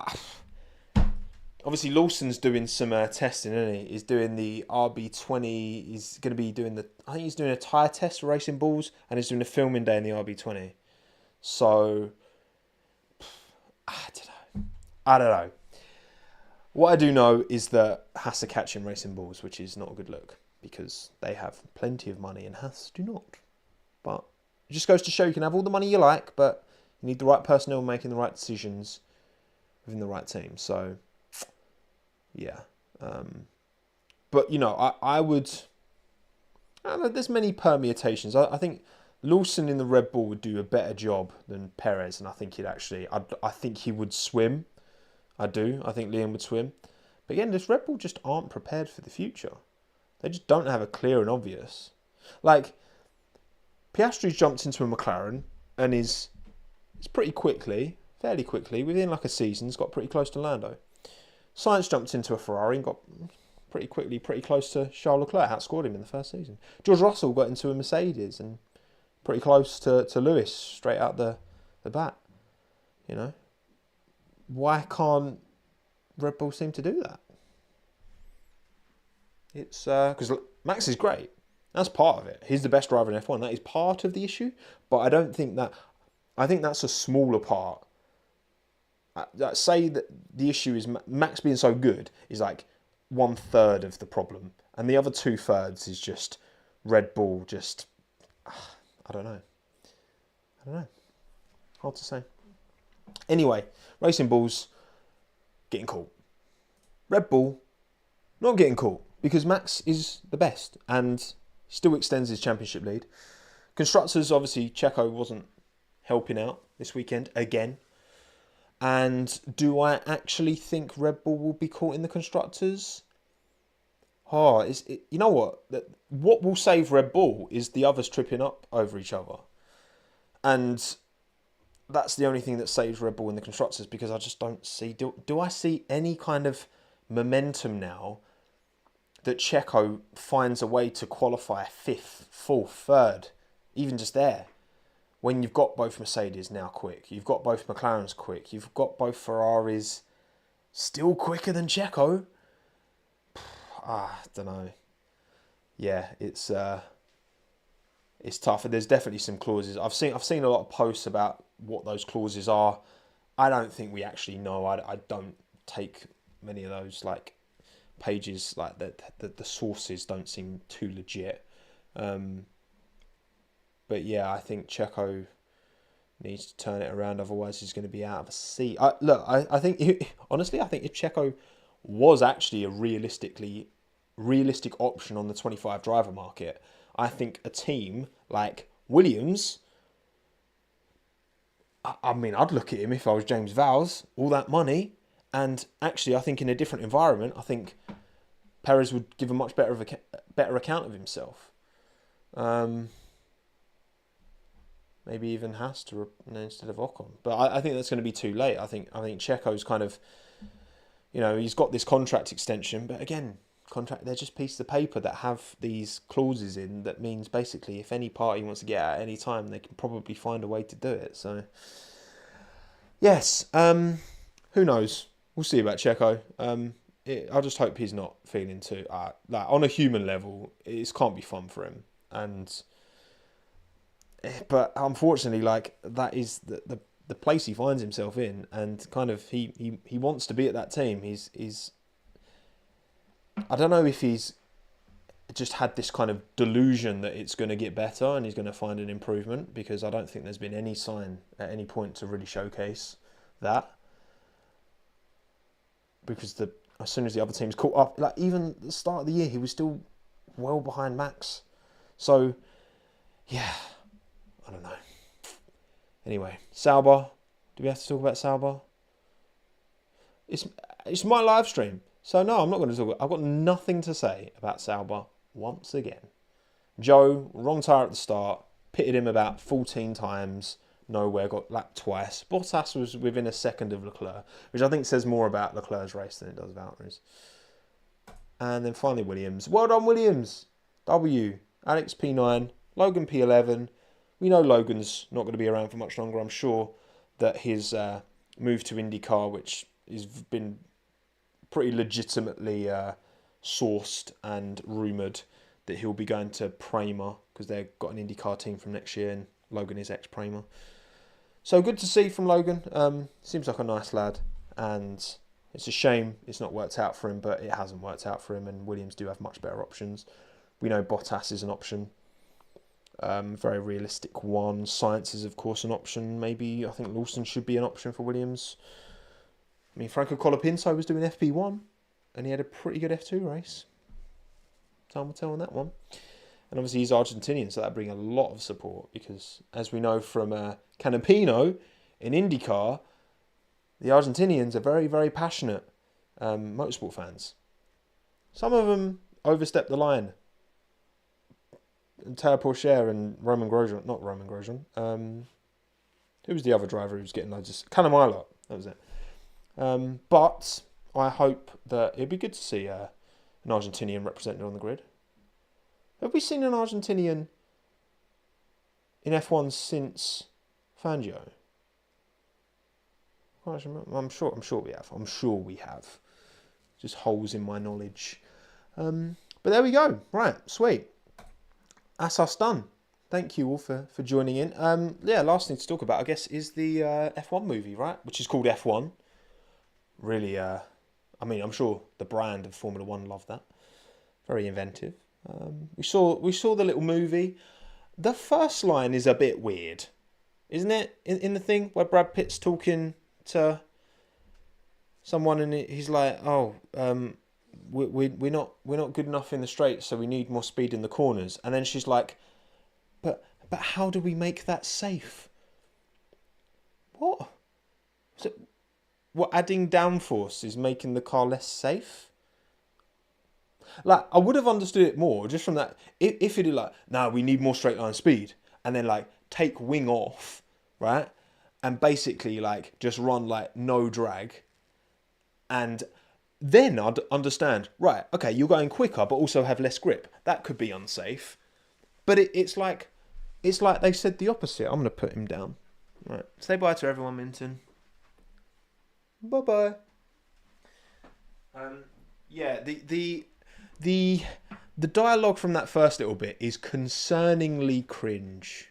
obviously Lawson's doing some testing, isn't he? He's doing the RB20. He's going to be doing I think he's doing a tyre test for Racing Bulls, and he's doing a filming day in the RB20. So I don't know. What I do know is that Haas are catching Racing Bulls, which is not a good look, because they have plenty of money and Haas do not. But it just goes to show you can have all the money you like, but you need the right personnel making the right decisions within the right team. So, yeah. But, you know, I would There's many permutations. I think Lawson in the Red Bull would do a better job than Perez, and I think I think he would swim. I do. I think Liam would swim. But again, this Red Bull just aren't prepared for the future. They just don't have a clear and obvious. Like, Piastri's jumped into a McLaren and is pretty quickly, fairly quickly, within like a season, got pretty close to Lando. Sainz jumped into a Ferrari and got pretty quickly, pretty close to Charles Leclerc, outscored him in the first season. George Russell got into a Mercedes and pretty close to Lewis straight out the bat. You know? Why can't Red Bull seem to do that? It's because Max is great. That's part of it. He's the best driver in F1. That is part of the issue. But I don't think that... I think that's a smaller part. Say that the issue is Max being so good is like 1/3 of the problem. And the other 2/3 is just Red Bull just... I don't know. Hard to say. Anyway, Racing Bulls getting caught. Red Bull not getting caught because Max is the best and still extends his championship lead. Constructors, obviously, Checo wasn't helping out this weekend again. And do I actually think Red Bull will be caught in the Constructors? You know what? What will save Red Bull is the others tripping up over each other. And that's the only thing that saves Red Bull in the Constructors, because I just don't see... Do I see any kind of momentum now that Checo finds a way to qualify 5th, 4th, 3rd, even just there, when you've got both Mercedes now quick, you've got both McLarens quick, you've got both Ferraris still quicker than Checo? I don't know. Yeah, it's tough. There's definitely some clauses. I've seen a lot of posts about what those clauses are. I don't think we actually know. I don't take many of those like pages, like the sources don't seem too legit. But yeah, I think Checo needs to turn it around, otherwise he's going to be out of a seat. I think honestly, I think if Checo was actually a realistic option on the 25 driver market, I think a team like Williams, I mean, I'd look at him if I was James Vowles, all that money, and actually I think in a different environment, I think Perez would give a much better account of himself. Maybe even Haas instead of Ocon. But I think that's going to be too late. I think Checo's kind of, he's got this contract extension, but again, they're just pieces of paper that have these clauses in that means basically if any party wants to get out at any time, they can probably find a way to do it. So, yes, who knows? We'll see about Checo. I just hope he's not feeling too... like on a human level, it can't be fun for him. But unfortunately, like, that is the place he finds himself in, and kind of he wants to be at that team. He's I don't know if he's just had this kind of delusion that it's going to get better and he's going to find an improvement, because I don't think there's been any sign at any point to really showcase that. Because as soon as the other teams caught up, like even at the start of the year, he was still well behind Max. So, yeah, I don't know. Anyway, Sauber. Do we have to talk about Sauber? It's my live stream. So no, I'm not going to talk. I've got nothing to say about Sauber once again. Joe, wrong tyre at the start, pitted him about 14 times, nowhere, got lapped twice. Bottas was within a second of Leclerc, which I think says more about Leclerc's race than it does Valtteri's. And then finally Williams. Well done, Williams. W. Alex P9, Logan P11. We know Logan's not going to be around for much longer. I'm sure that his move to IndyCar, which has been pretty legitimately sourced and rumoured, that he'll be going to Prema, because they've got an IndyCar team from next year, and Logan is ex-Prema. So good to see from Logan. Seems like a nice lad, and it's a shame it's not worked out for him, but it hasn't worked out for him, and Williams do have much better options. We know Bottas is an option. Very realistic one. Science is, of course, an option. Maybe I think Lawson should be an option for Williams. I mean, Franco Colapinto was doing FP1, and he had a pretty good F2 race. Time will tell on that one. And obviously he's Argentinian, so that bring a lot of support because, as we know from Canapino in IndyCar, the Argentinians are very, very passionate motorsport fans. Some of them overstep the line. Teo Porcher and Roman Grosjean, not Roman Grosjean. Who was the other driver who was getting loads of... Cannamila, that was it. But I hope that it'd be good to see an Argentinian represented on the grid. Have we seen an Argentinian in F1 since Fangio? I'm sure we have. I'm sure we have. Just holes in my knowledge. But there we go. Right, sweet. That's us done. Thank you all for joining in. Last thing to talk about, I guess, is the F1 movie, right? Which is called F1. Really, I'm sure the brand of Formula One loved that. Very inventive. We saw the little movie. The first line is a bit weird, isn't it? In the thing where Brad Pitt's talking to someone and he's like, "Oh, we're not good enough in the straights, so we need more speed in the corners." And then she's like, "But how do we make that safe?" What? So, what, adding downforce is making the car less safe? Like, I would have understood it more just from that. If it is like, "No, we need more straight line speed," and then like take wing off, right? And basically like just run like no drag. And then I'd understand, right, okay, you're going quicker but also have less grip. That could be unsafe. But it's like they said the opposite. I'm going to put him down. Right. Say bye to everyone, Minton. Bye-bye. The dialogue from that first little bit is concerningly cringe.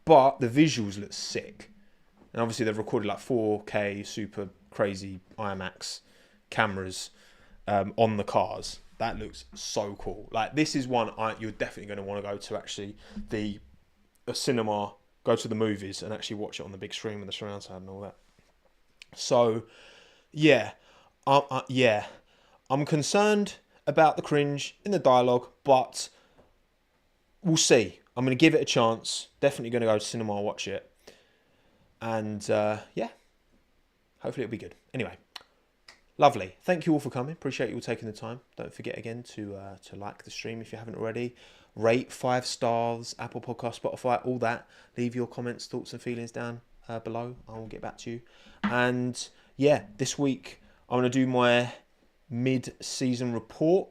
But the visuals look sick. And obviously they've recorded like 4K super crazy IMAX cameras on the cars. That looks so cool. Like, this is one you're definitely going to want to go to, actually, a cinema, go to the movies and actually watch it on the big screen with the surround sound and all that. So, yeah. I'm concerned about the cringe in the dialogue, but we'll see. I'm going to give it a chance. Definitely going to go to cinema and watch it. And, hopefully it'll be good. Anyway, lovely. Thank you all for coming. Appreciate you all taking the time. Don't forget again to like the stream if you haven't already. Rate 5 stars, Apple Podcast, Spotify, all that. Leave your comments, thoughts and feelings down below. I will get back to you. And, yeah, this week I'm going to do my mid-season report.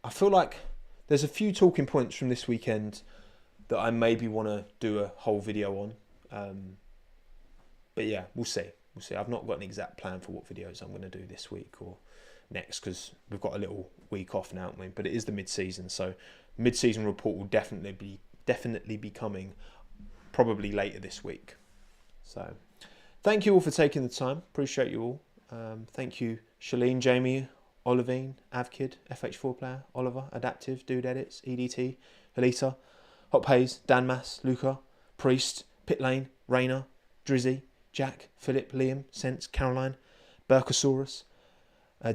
I feel like there's a few talking points from this weekend that I maybe want to do a whole video on. But yeah, we'll see. I've not got an exact plan for what videos I'm going to do this week or next, because we've got a little week off now, haven't we? But it is the mid-season, so mid-season report will definitely be coming probably later this week. So thank you all for taking the time. Appreciate you all. Thank you, Shalene, Jamie, Olivine, Avkid, FH4 Player, Oliver, Adaptive, Dude Edits, EDT, Helita, Hot Haze, Dan Mass, Luca, Priest, Pit Lane, Rayner, Drizzy, Jack, Philip, Liam, Sense, Caroline, Burkosaurus,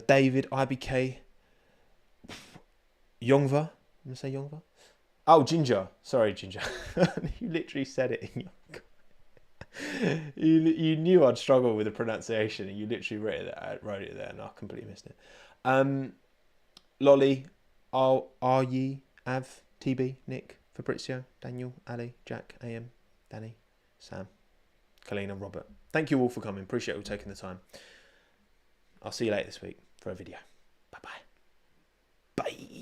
David, IBK, Yongva. I'm going to say Yongva. Oh, Ginger. Sorry, Ginger. You literally said it in your... you knew I'd struggle with the pronunciation and you literally wrote it there and I completely missed it. Lolly, R-Ye, Av, TB, Nick, Fabrizio, Daniel, Ali, Jack, AM, Danny, Sam, Kalina, Robert. Thank you all for coming. Appreciate you all taking the time. I'll see you later this week for a video. Bye-bye. Bye.